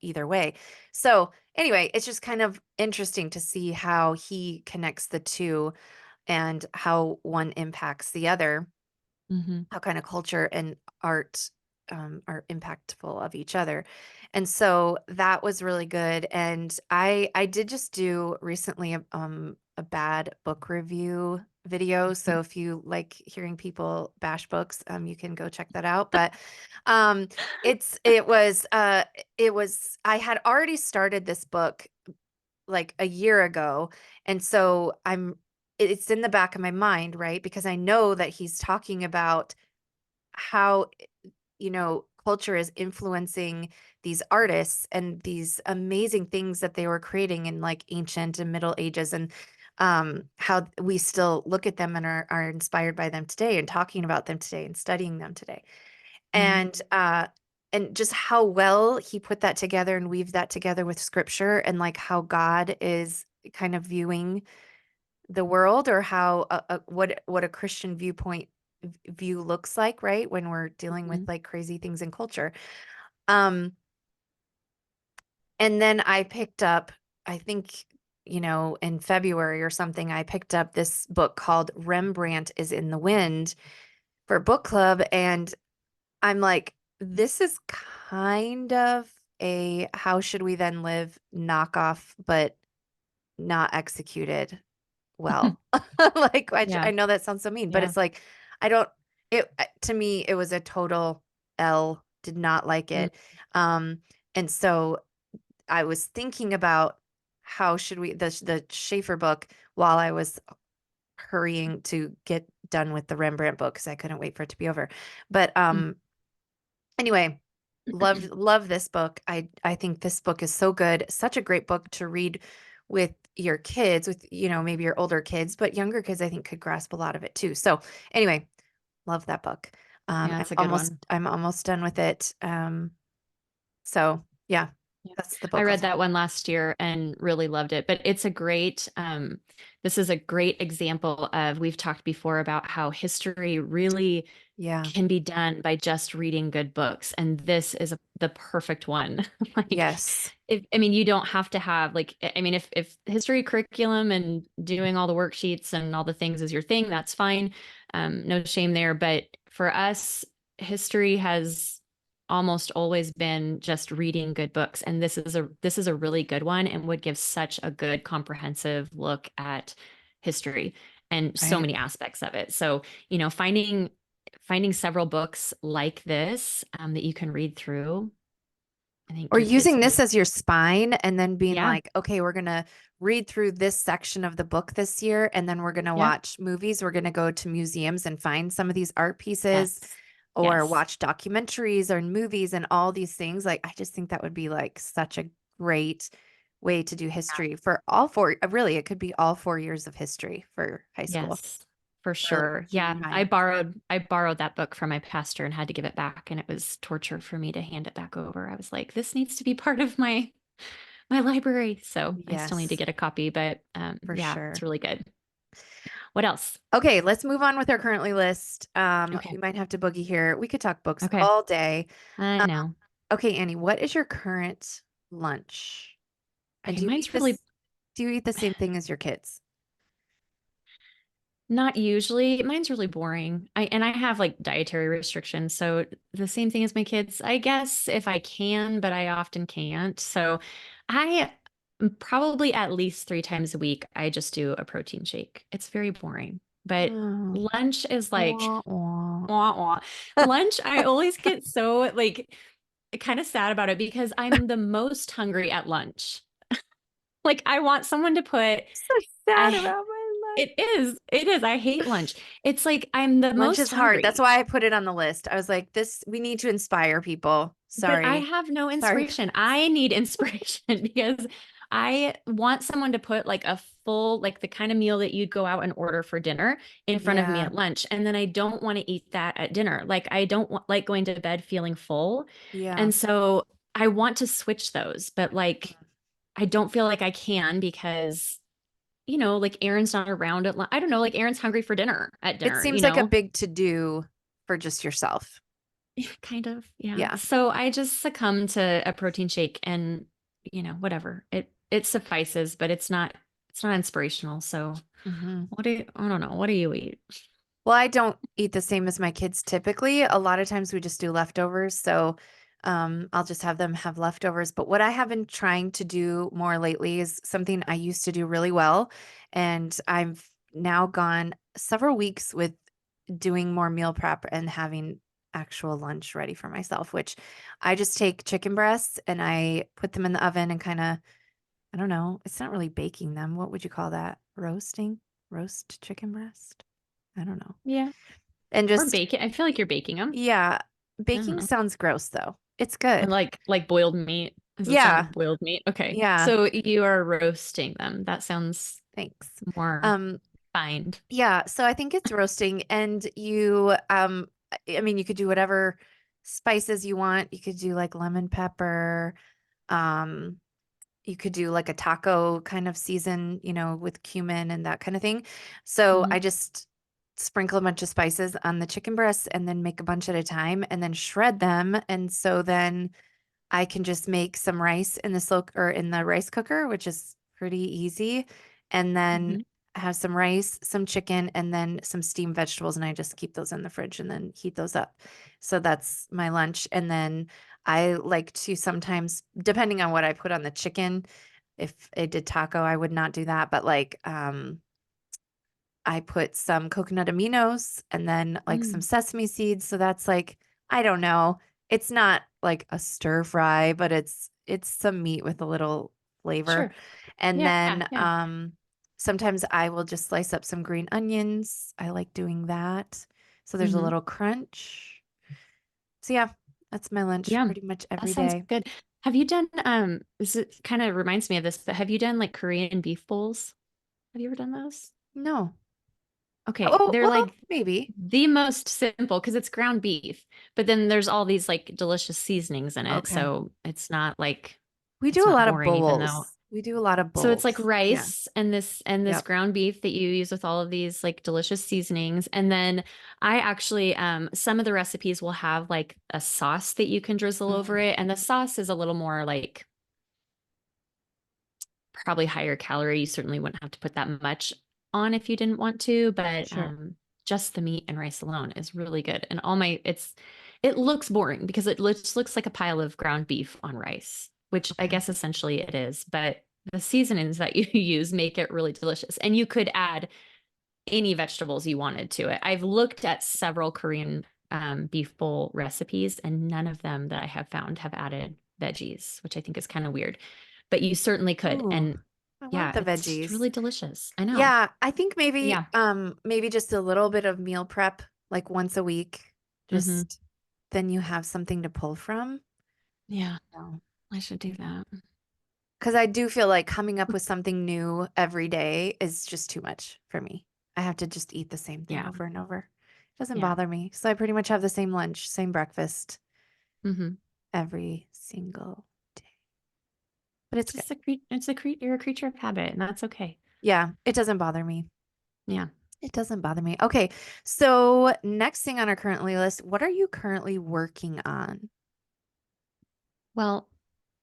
either way. So anyway, it's just kind of interesting to see how he connects the two and how one impacts the other, Hmm. how kind of culture and art, are impactful of each other. And so that was really good. And I did just do recently a bad book review video. So if you like hearing people bash books, you can go check that out. But um it was I had already started this book like a year ago. And so it's in the back of my mind, right? Because I know that he's talking about how, culture is influencing these artists and these amazing things that they were creating in like ancient and middle ages, and how we still look at them and are inspired by them today and talking about them today and studying them today. Hmm. And just how well he put that together and weaved that together with scripture, and like how God is kind of viewing the world, or how what a Christian view looks like, right? When we're dealing with Hmm. like crazy things in culture. Um, and then I picked up, I think, in February or something, I picked up this book called Rembrandt is in the Wind for book club, and I'm like, this is kind of a How Should We Then Live knockoff, but not executed well. Like, Yeah. I know that sounds so mean, but Yeah. it's like, I don't, to me, it was a total L, did not like Mm, it. And so I was thinking about how should we, the Schaefer book, while I was hurrying to get done with the Rembrandt book because I couldn't wait for it to be over. But mm. anyway, love this book. I think this book is so good. Such a great book to read with your kids, with maybe your older kids, but younger kids I think could grasp a lot of it too. So anyway, love that book. Yeah, it's a good one. I'm almost done with it. So yeah, Yeah. that's the I book I'll read say. that one last year and really loved it. But it's a great, this is a great example of, we've talked before about how history really Yeah. can be done by just reading good books. And this is the perfect one. Like, Yes. I mean, you don't have to have like, I mean, if history curriculum and doing all the worksheets and all the things is your thing, that's fine. No shame there. But for us, history has almost always been just reading good books. And this is a really good one and would give such a good comprehensive look at history and so Right. many aspects of it. So, finding several books like this that you can read through, I think Or your kids using will this be, as your spine and then being yeah, like, okay, we're going to read through this section of the book this year, and then we're going to yeah, watch movies. We're going to go to museums and find some of these art pieces yes, or yes, watch documentaries or movies and all these things. Like, I just think that would be like such a great way to do history for all four. Really, it could be all 4 years of history for high school yes, for or sure. junior Yeah, high. I borrowed that book from my pastor and had to give it back, and it was torture for me to hand it back over. I was like, this needs to be part of my library. So I still need to Yes, get a copy, but for yeah, it's sure. really good. What else? Okay, let's move on with our currently list. Okay. We might have to boogie here. We could talk books Okay. all day. I Um, know. okay, Annie, what is your current lunch? And Okay, mine's really do you eat the same thing as your kids? not usually. Mine's really boring. I have like dietary restrictions, so the same thing as my kids. I guess if I can, but I often can't. So I probably at least 3 times a week I just do a protein shake. It's very boring. But Oh, lunch is like wah, wah. wah, wah. Lunch, I always get so like kind of sad about it because I'm the most hungry at lunch. Like I want someone to put So sad I about my lunch. it is. It is. I hate lunch. It's like I'm the Lunch most is hard. That's hungry, why I put it on the list. I was like, we need to inspire people. but I Sorry. have no Sorry. inspiration. I need inspiration because I want someone to put like a full, like the kind of meal that you'd go out and order for dinner in front of me Yeah. at lunch. And then I don't want to eat that at dinner. Like I don't like going to bed feeling full. Yeah. And so I want to switch those, but like I don't feel like I can because like Aaron's not around at I don't know, like Aaron's hungry for dinner at It dinner, seems like a big to do for just yourself. Yeah, kind of. Yeah. Yeah. So I just succumb to a protein shake and whatever. It suffices, but it's not inspirational. So Hmm. I don't know. What do you eat? Well, I don't eat the same as my kids typically. A lot of times we just do leftovers. So I'll just have them have leftovers. But what I have been trying to do more lately is something I used to do really well. And I've now gone several weeks with doing more meal prep and having actual lunch ready for myself, which I just take chicken breasts and I put them in the oven and kind of, I don't know, it's not really baking them. What would you call that? Roasting? Roast chicken breast? I don't know. Yeah. And Or just, bake it. I feel like you're baking them. yeah, I don't baking know. sounds gross though. It's And good. like boiled meat. Does it sound Yeah, like boiled meat? Okay. yeah, So you are roasting them. That sounds thanks. more Um, fine. yeah, so I think it's roasting and I mean you could do whatever spices you want. You could do like lemon pepper. Um, you could do like a taco kind of season, with cumin and that kind of thing. So I Mhm. just sprinkle a bunch of spices on the chicken breasts and then make a bunch at a time and then shred them. And so then I can just make some rice in the rice cooker, which is pretty easy. And then Mhm. have some rice, some chicken, and then some steamed vegetables, and I just keep those in the fridge and then heat those up. So that's my lunch. And then I like to sometimes, depending on what I put on the chicken, if I did taco, I would not do that, but like I put some coconut aminos and then like some Mm, sesame seeds. So that's like, I don't know. It's not like a stir fry, but it's some meat with a little flavor. sure. And Yeah, then yeah. sometimes I will just slice up some green onions. I like doing that. So there's a Hmm. little crunch. So yeah, that's my lunch Yeah. pretty much That every sounds day. good. Have you done this kind of reminds me of this, but have you done like Korean beef bowls? Have you ever done those? No. Okay, Oh, they're well, like maybe. the most simple because it's ground beef, but then there's all these like delicious seasonings in it. Okay. So We it's do a not lot of boring, even though bowls. We do a lot of so it's like bowls. Yeah. rice and this Yep. ground beef that you use with all of these like delicious seasonings. And then I actually some of the recipes will have like a sauce that you can drizzle over Mm, it. And the sauce is a little more like probably higher calorie. You certainly wouldn't have to put that much on if you didn't want to, but sure. just the meat and rice alone is really good. And it looks boring because just looks like a pile of ground beef on rice, which I Okay. guess essentially it is, but the seasonings that you use make it really delicious. And you could add any vegetables you wanted to it. I've looked at several Korean beef bowl recipes, and none of them that I have found have added veggies, which I think is kind of weird. But you certainly could. Ooh, And I want yeah, the it's just veggies. really delicious. I know. Yeah, I think maybe Yeah. maybe just a little bit of meal prep like once a week. Hmm. Just then you have something to pull from. Yeah, No. I should do that. Because I do feel like coming up with something new every day is just too much for me. I have to just eat the same thing Yeah. over and over. It doesn't Yeah. bother me. So I pretty much have the same lunch, same breakfast Hmm. every single day. But it's good. You're a creature of habit, and that's okay. Yeah, it doesn't bother me. Yeah. It doesn't bother me. Okay. So, next thing on our currently list, what are you currently working on? Well,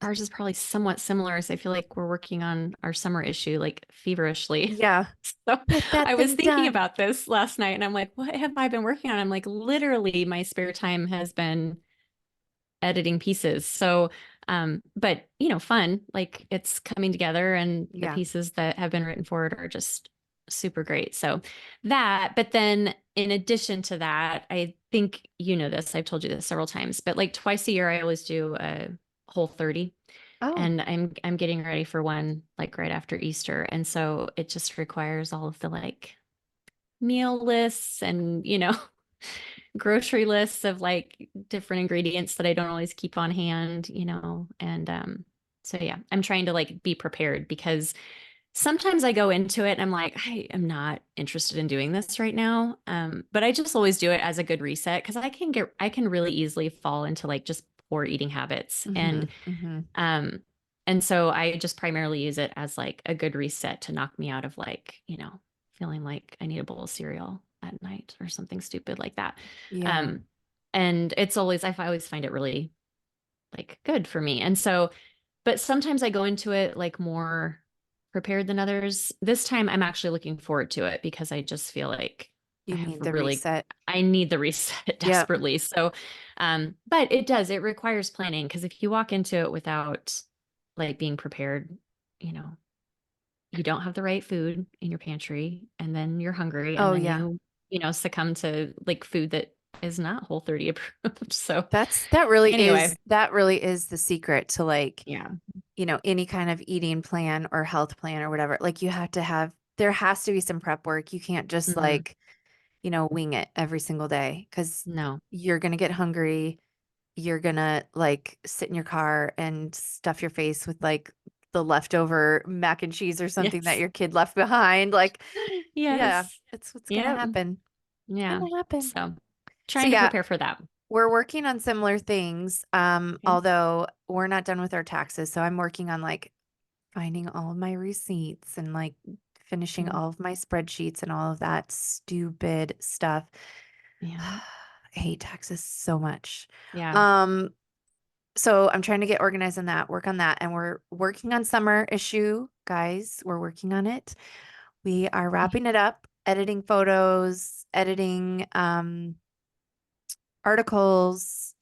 ours is probably somewhat similar as I feel like we're working on our summer issue like feverishly. Yeah, So get that I was thing thinking done. about this last night and I'm like, what have I been working on? I'm like, literally, my spare time has been editing pieces. So, but fun, like it's coming together and the Yeah. pieces that have been written for it are just super great. So but then in addition to that, I think you know this, I've told you this several times, but like twice a year, I always do a Whole 30. Oh, And I'm getting ready for one like right after Easter. And so it just requires all of the like meal lists and grocery lists of like different ingredients that I don't always keep on hand, and so yeah, I'm trying to like be prepared because sometimes I go into it and I'm like, I am not interested in doing this right now. But I just always do it as a good reset because I can really easily fall into like just poor eating habits. mm-hmm, mm-hmm. Um and so I just primarily use it as like a good reset to knock me out of like, feeling like I need a bowl of cereal at night or something stupid like that. Yeah, Um and I always find it really like good for me. And so but sometimes I go into it like more prepared than others. This time I'm actually looking forward to it because I just feel like you need the reset. I need the reset Yep. desperately. So, but it requires planning because if you walk into it without like being prepared, you know, you don't have the right food in your pantry and then you're hungry and Oh, then yeah. succumb to like food that is not Whole 30 approved. So anyway, That really is the secret to like, yeah. any kind of eating plan or health plan or whatever. Like you have to have there has to be some prep work. You can't just Hmm. like, wing it every single day because No. you're gonna get hungry. You're gonna like sit in your car and stuff your face with like the leftover mac and cheese or something that Yes. your kid left behind. Like, yeah, Yes. it's what's gonna Yep. happen. Yeah. Gonna happen. So So trying to yeah, prepare for that. we're working on similar things. Okay. Although we're not done with our taxes. So I'm working on like finding all of my receipts and like finishing Mm, all of my spreadsheets and all of that stupid stuff. yeah. I hate taxes so much. Yeah. Um, so I'm trying to get organized on that, work on that, and we're working on summer issue, guys. We're working on it. We are Yeah. wrapping it up, editing photos, editing articles,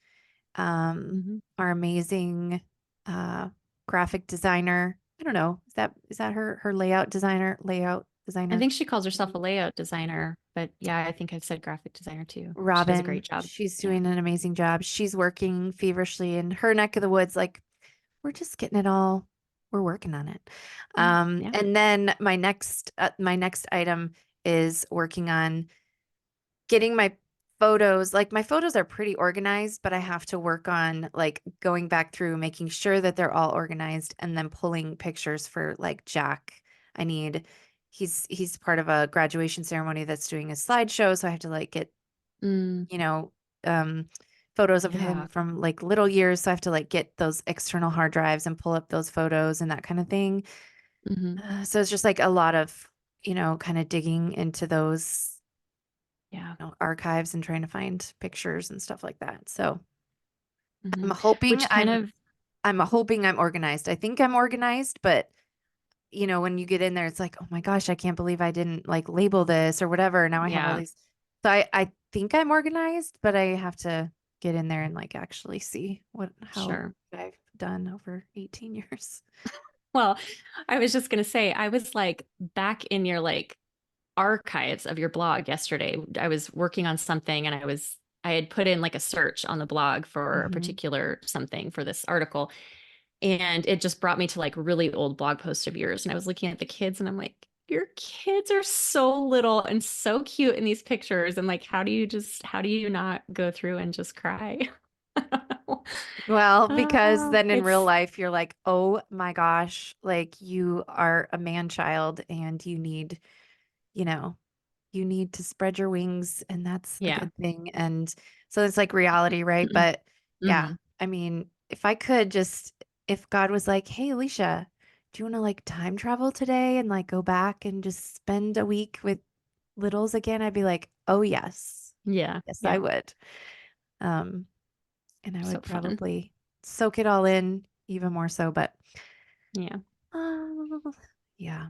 Mhm. our amazing uh graphic designer. I don't know. Is that her layout I designer? think she calls herself a layout designer, but yeah, I think I've said graphic designer too. She does a Robin. great job. She's Yeah. doing an amazing job. She's working feverishly in her neck of the woods. Like we're just getting it all. We're working on it. Yeah. And then my next item is working on getting my photos. Like my photos are pretty organized, but I have to work on like going back through, making sure that they're all organized, and then pulling pictures for like Jack. I need he's part of a graduation ceremony that's doing a slideshow, so I have to like get, Mm, you know, um, photos of him yeah. from like little years. So I have to like get those external hard drives and pull up those photos and that kind of thing. Hmm. So it's just like a lot of, kind of digging into those, Yeah. archives and trying to find pictures and stuff like that. So I'm Hmm. hoping Which kind I'm of, I'm hoping I'm organized. I think I'm organized, but when you get in there, it's like, oh my gosh, I can't believe I didn't like label this or whatever. Now I have all yeah, these. So I think I'm organized, but I have to get in there and like actually see how sure. I've done over 18 years. Well, I was just gonna say, I was like back in your like archives of your blog yesterday. I was working on something and I had put in like a search on the blog for a Hmm. particular something for this article. And it just brought me to like really old blog posts of yours. And I was looking at the kids and I'm like, your kids are so little and so cute in these pictures. And like, how do you not go through and just cry? Well, because then in real It's, life, you're like, oh my gosh, like you are a man child and you know, you need to spread your wings, and that's a yeah. good thing. And so it's like reality, right? But yeah, Hmm. I mean, if I could just, if God was like, hey, Alicia, do you want to like time travel today and like go back and just spend a week with littles again? I'd be like, oh, yes. Yeah. Yes, I Yeah. would. Um, and I So would fun. probably soak it all in even more so. But Yeah. uh, yeah,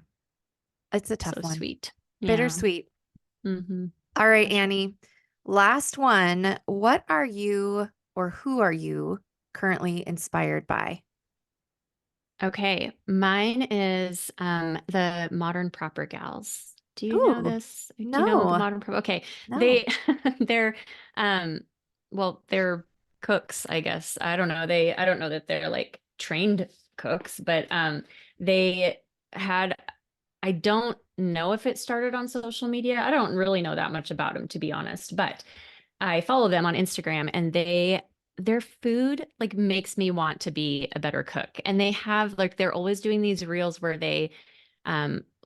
it's a So tough one. sweet. Yeah. Bittersweet. Hmm. All right, For sure. Annie. Last one. What are you or who are you currently inspired by? Okay, mine is the Modern Proper Gals. Do you know Ooh, this? Do you know the no, Modern Proper? Okay, no. they they're um they're cooks, I guess. I don't know that they're like trained cooks, but they had I don't know if it started on social media. I don't really know that much about them, to be honest, but I follow them on Instagram and their food like makes me want to be a better cook. And they have like they're always doing these reels where they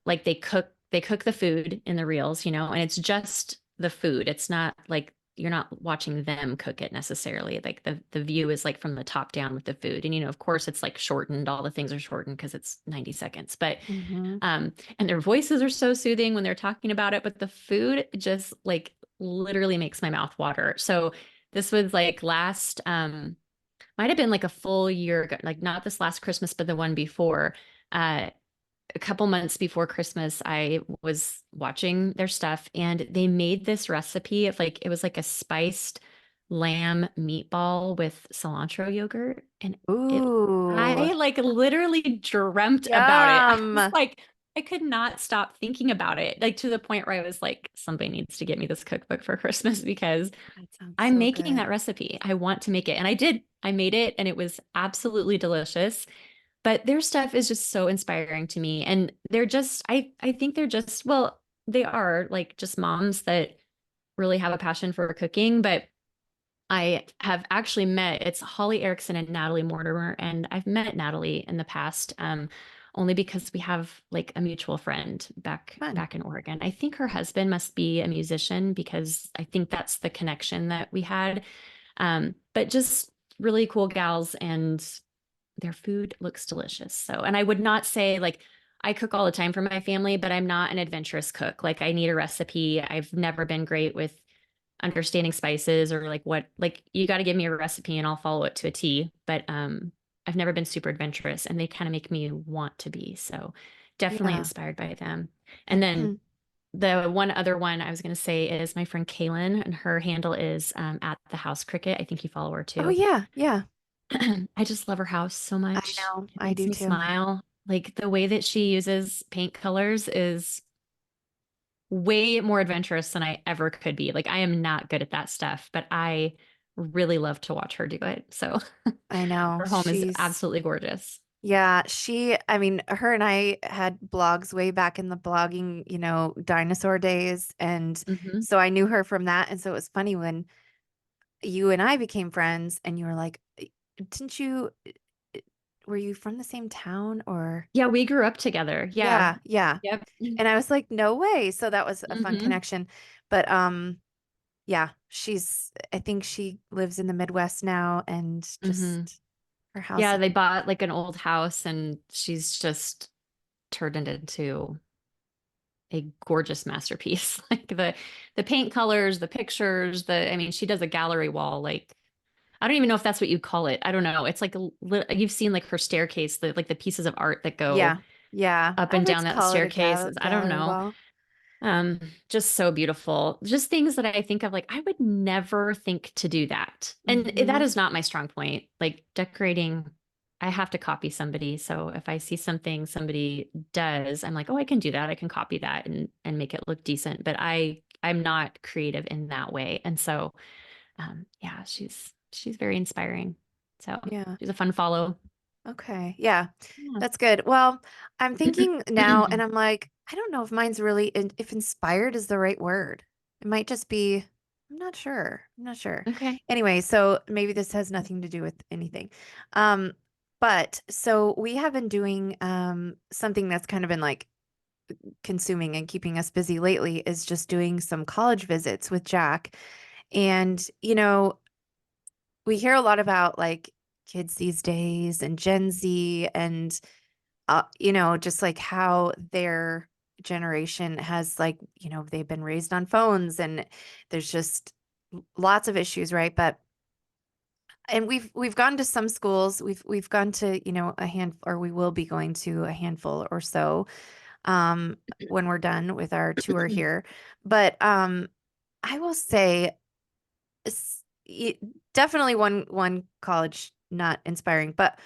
like they cook the food in the reels, and it's just the food. It's not like you're not watching them cook it necessarily. Like the view is like from the top down with the food. And of course it's like shortened. All the things are shortened because it's 90 seconds. But Hmm. and their voices are so soothing when they're talking about it, but the food just like literally makes my mouth water. So this was like last, might have been like a full year ago, like not this last Christmas, but the one before. Uh, a couple months before Christmas, I was watching their stuff and they made this recipe of like, it was like a spiced lamb meatball with cilantro yogurt. And Ooh, I like literally dreamt about it. I was yum. like, I could not stop thinking about it, like to the point where I was like, somebody needs to get me this cookbook for Christmas because That sounds I'm so making that good. recipe. I want to make it. And I did. I made it and it was absolutely delicious. But their stuff is just so inspiring to me. And they're just, I think they're just, well, they are like just moms that really have a passion for cooking. But I have actually met, it's Holly Erickson and Natalie Mortimer. And I've met Natalie in the past, only because we have like a mutual friend Fun. back in Oregon. I think her husband must be a musician because I think that's the connection that we had. But just really cool gals and their food looks delicious. So, and I would not say like I cook all the time for my family, but I'm not an adventurous cook. Like I need a recipe. I've never been great with understanding spices or like what like you got to give me a recipe and I'll follow it to a T. But I've never been super adventurous and they kind of make me want to be. So definitely Yeah. inspired by them. And then Mhm. the one other one I was going to say is my friend Kaylin, and her handle is at the house cricket. I think you follow her Oh too. yeah, yeah. I just love her house so I much. know. It I makes do me too. smile. Like the way that she uses paint colors is way more adventurous than I ever could be. Like I am not good at that stuff, but I really love to watch her do it. So I know. her home is She's absolutely gorgeous. Yeah, I mean, her and I had blogs way back in the blogging, dinosaur days. And Hmm. so I knew her from that. And so it was funny when you and I became friends and you were like, didn't you, were you from the same town or? Yeah, we grew up together. Yeah. Yeah, yeah. Yep. And I was like, no way. So that was a fun Hmm. connection. But yeah, I think she lives in the Midwest now and Hmm. just her house Yeah, is, they bought like an old house and she's just turned it into a gorgeous masterpiece. Like the paint colors, the pictures, I mean, she does a gallery wall. Like I don't even know if that's what you call it. I don't know. It's like you've seen like her staircase, like the pieces of art that go yeah, yeah. up I and would down that call it a staircase. I don't gallery know. wall. Um, just so beautiful. Just things that I think of like I would never think to do that. And that Hmm. is not my strong point. Like decorating, I have to copy somebody. So if I see something somebody does, I'm like, "Oh, I can do that. I can copy that and make it look decent." But I'm not creative in that way. And so yeah, she's very inspiring. So, Yeah. she's a fun follow. Okay. Yeah. Yeah. That's good. Well, I'm thinking now, and I'm like, I don't know if mine's really, if inspired is the right word. It might just be, I'm not sure. I'm not sure. Okay. Anyway, so maybe this has nothing to do with anything. Um, but so we have been doing something that's kind of been like consuming and keeping us busy lately is just doing some college visits with Jack. And, we hear a lot about like kids these days and Gen Z and just like how their generation has like, they've been raised on phones and there's just lots of issues, right? But and we've gone to some schools. We've gone to, a hand or we will be going to a handful or so um when we're done with our tour here. But I will say s- y- definitely one college not inspiring, but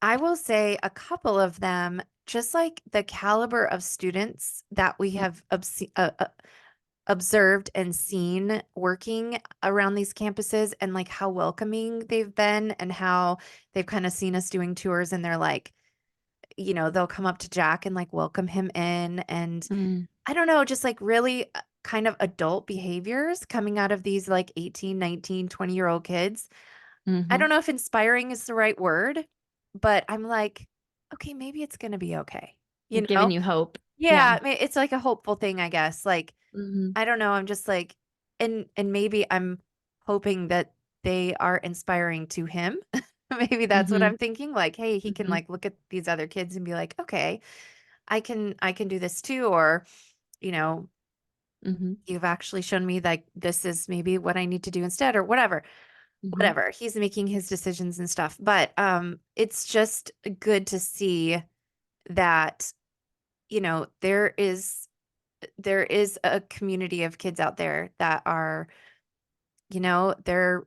I will say a couple of them, just like the caliber of students that we have observed and seen working around these campuses and like how welcoming they've been and how they've kind of seen us doing tours and they're like, they'll come up to Jack and like welcome him in. And Mm, I don't know, just like really kind of adult behaviors coming out of these like 18, 19, 20-year-old kids. I hmm. don't know if inspiring is the right word, but I'm like, okay, maybe it's going to be okay. You Giving know? you hope. Yeah, Yeah. it's like a hopeful thing, I guess. Like, Hmm. I don't know, I'm just like and maybe I'm hoping that they are inspiring to him. Maybe that's what Hmm. I'm thinking. Like, hey, he can Hmm. like look at these other kids and be like, okay, I can do this too or, you know, Hmm. you've actually shown me like this is maybe what I need to do instead or whatever. Hmm. Whatever. He's making his decisions and stuff. But it's just good to see that, there is a community of kids out there that are, they're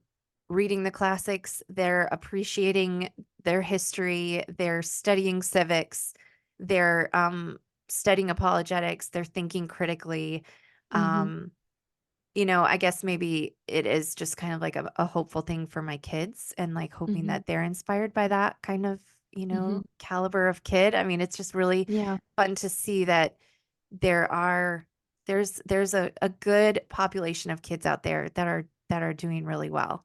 reading the classics, they're appreciating their history, they're studying civics, they're studying apologetics, they're thinking critically. Hmm. Um, I guess maybe it is just kind of like a hopeful thing for my kids and like hoping Hmm. that they're inspired by that kind of, Hmm. caliber of kid. I mean, it's just really Yeah. fun to see that there are there's a good population of kids out there that are doing really well.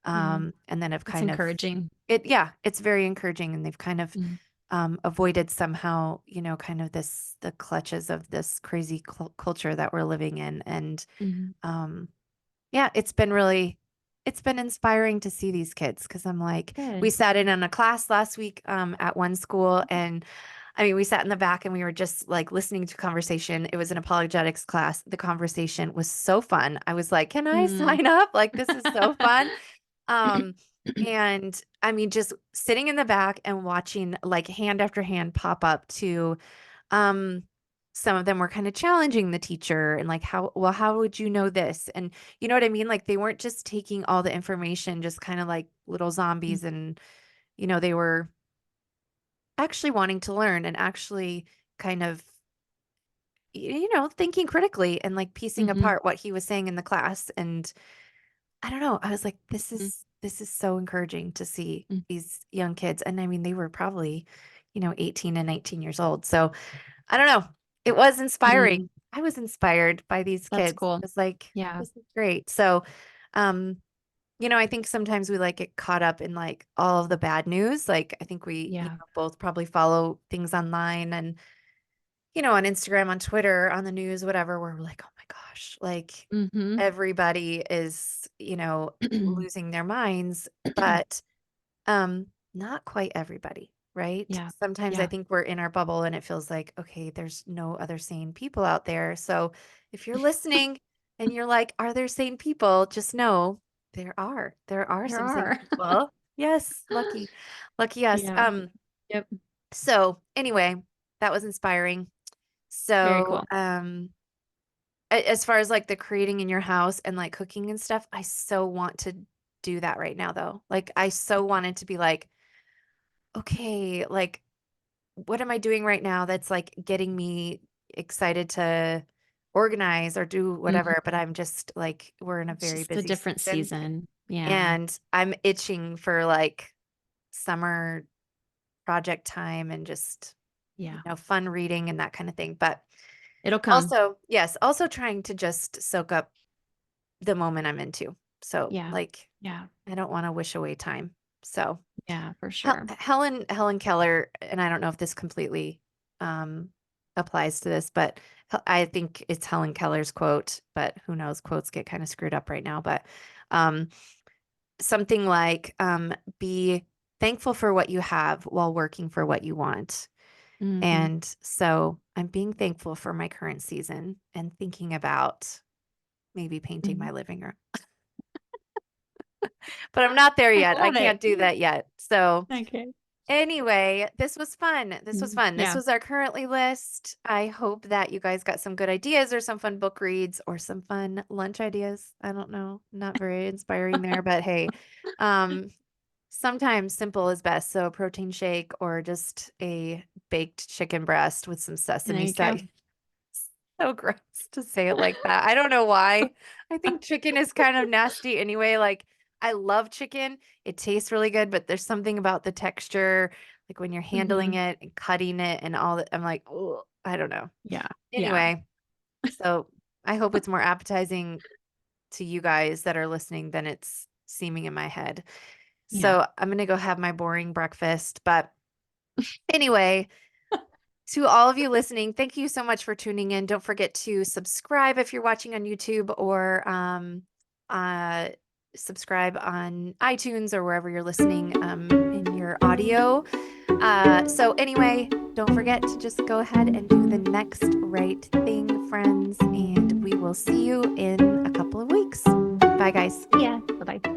Yeah. And then have It's kind of encouraging. yeah, it's very encouraging and they've kind of Mm-hmm. avoided somehow, kind of the clutches of this crazy culture that we're living in. And Hmm. um, yeah, it's been inspiring to see these kids because I'm like, we Good. sat in on a class last week at one school and I mean, we sat in the back and we were just like listening to conversation. It was an apologetics class. The conversation was so fun. I was like, can I Mm. sign up? Like, this is so fun. Um, and I mean, just sitting in the back and watching like hand after hand pop up to um some of them were kind of challenging the teacher and like, how would you know this? And you know what I mean? Like they weren't just taking all the information, just kind of like little Mm. zombies. And, they were actually wanting to learn and actually kind of, thinking critically and like piecing Mhm. apart what he was saying in the class. And I don't know. I was like, Mm. this is so encouraging to see Mm. these young kids. And I mean, they were probably, 18 and 19 years old. So I don't know. It was inspiring. Mm. I was inspired by these That's kids. cool. I was like, Yeah. this is great. So, um, I think sometimes we like get caught up in like all of the bad news. Like I think we, Yeah. both probably follow things online and, on Instagram, on Twitter, on the news, whatever, where we're like, oh my gosh, like Mhm. everybody is, losing their minds, but not quite everybody, right? Yeah. Sometimes I Yeah. think we're in our bubble and it feels like, okay, there's no other sane people out there. So if you're listening and you're like, are there sane people? Just know there are There some sane are. people. Yes, lucky us. Yeah. Yep. So anyway, that was inspiring. Very So, cool. as far as like the creating in your house and like cooking and stuff, I so want to do that right now though. Like I so wanted to be like, okay, like what am I doing right now that's like getting me excited to organize or do Mhm. whatever, but I'm just like we're in a It's very just a busy different season season. Yeah. and I'm itching for like summer project time and just Yeah. fun reading and that kind of thing. But It'll come. also, yes, also trying to just soak up the moment I'm into. So, Yeah. like, Yeah. I don't want to wish away time. So, Yeah, for sure. Helen Keller, and I don't know if this completely um, applies to this, but I think it's Helen Keller's quote, but who knows? Quotes get kind of screwed up right now. But um, something like, be thankful for what you have while working for what you want. Mhm. And so I'm being thankful for my current season and thinking about maybe painting my Mhm. living room. But I'm not there I yet. I love it. can't do that yet. So Okay. anyway, this was fun. This was Mhm. fun. This Yeah. was our currently list. I hope that you guys got some good ideas or some fun book reads or some fun lunch ideas. I don't know. Not very inspiring there, but hey, um, sometimes simple is best. So a protein shake or just a baked chicken breast with some There sesame you go. seed. So gross to say it like that. I don't know why. I think chicken is kind of nasty anyway. Like, I love chicken. It tastes really good, but there's something about the texture, like when you're handling Mhm. it and cutting it and all that. I'm like, oh, I don't know. Yeah. Yeah. Anyway, so I hope it's more appetizing to you guys that are listening than it's seeming in my head. Yeah. So I'm gonna go have my boring breakfast. But anyway, to all of you listening, thank you so much for tuning in. Don't forget to subscribe if you're watching on YouTube or uh, subscribe on iTunes or wherever you're listening in your audio. So, anyway, don't forget to just go ahead and do the next right thing, friends, and we will see you in a couple of weeks. Bye, guys. Yeah. Bye-bye.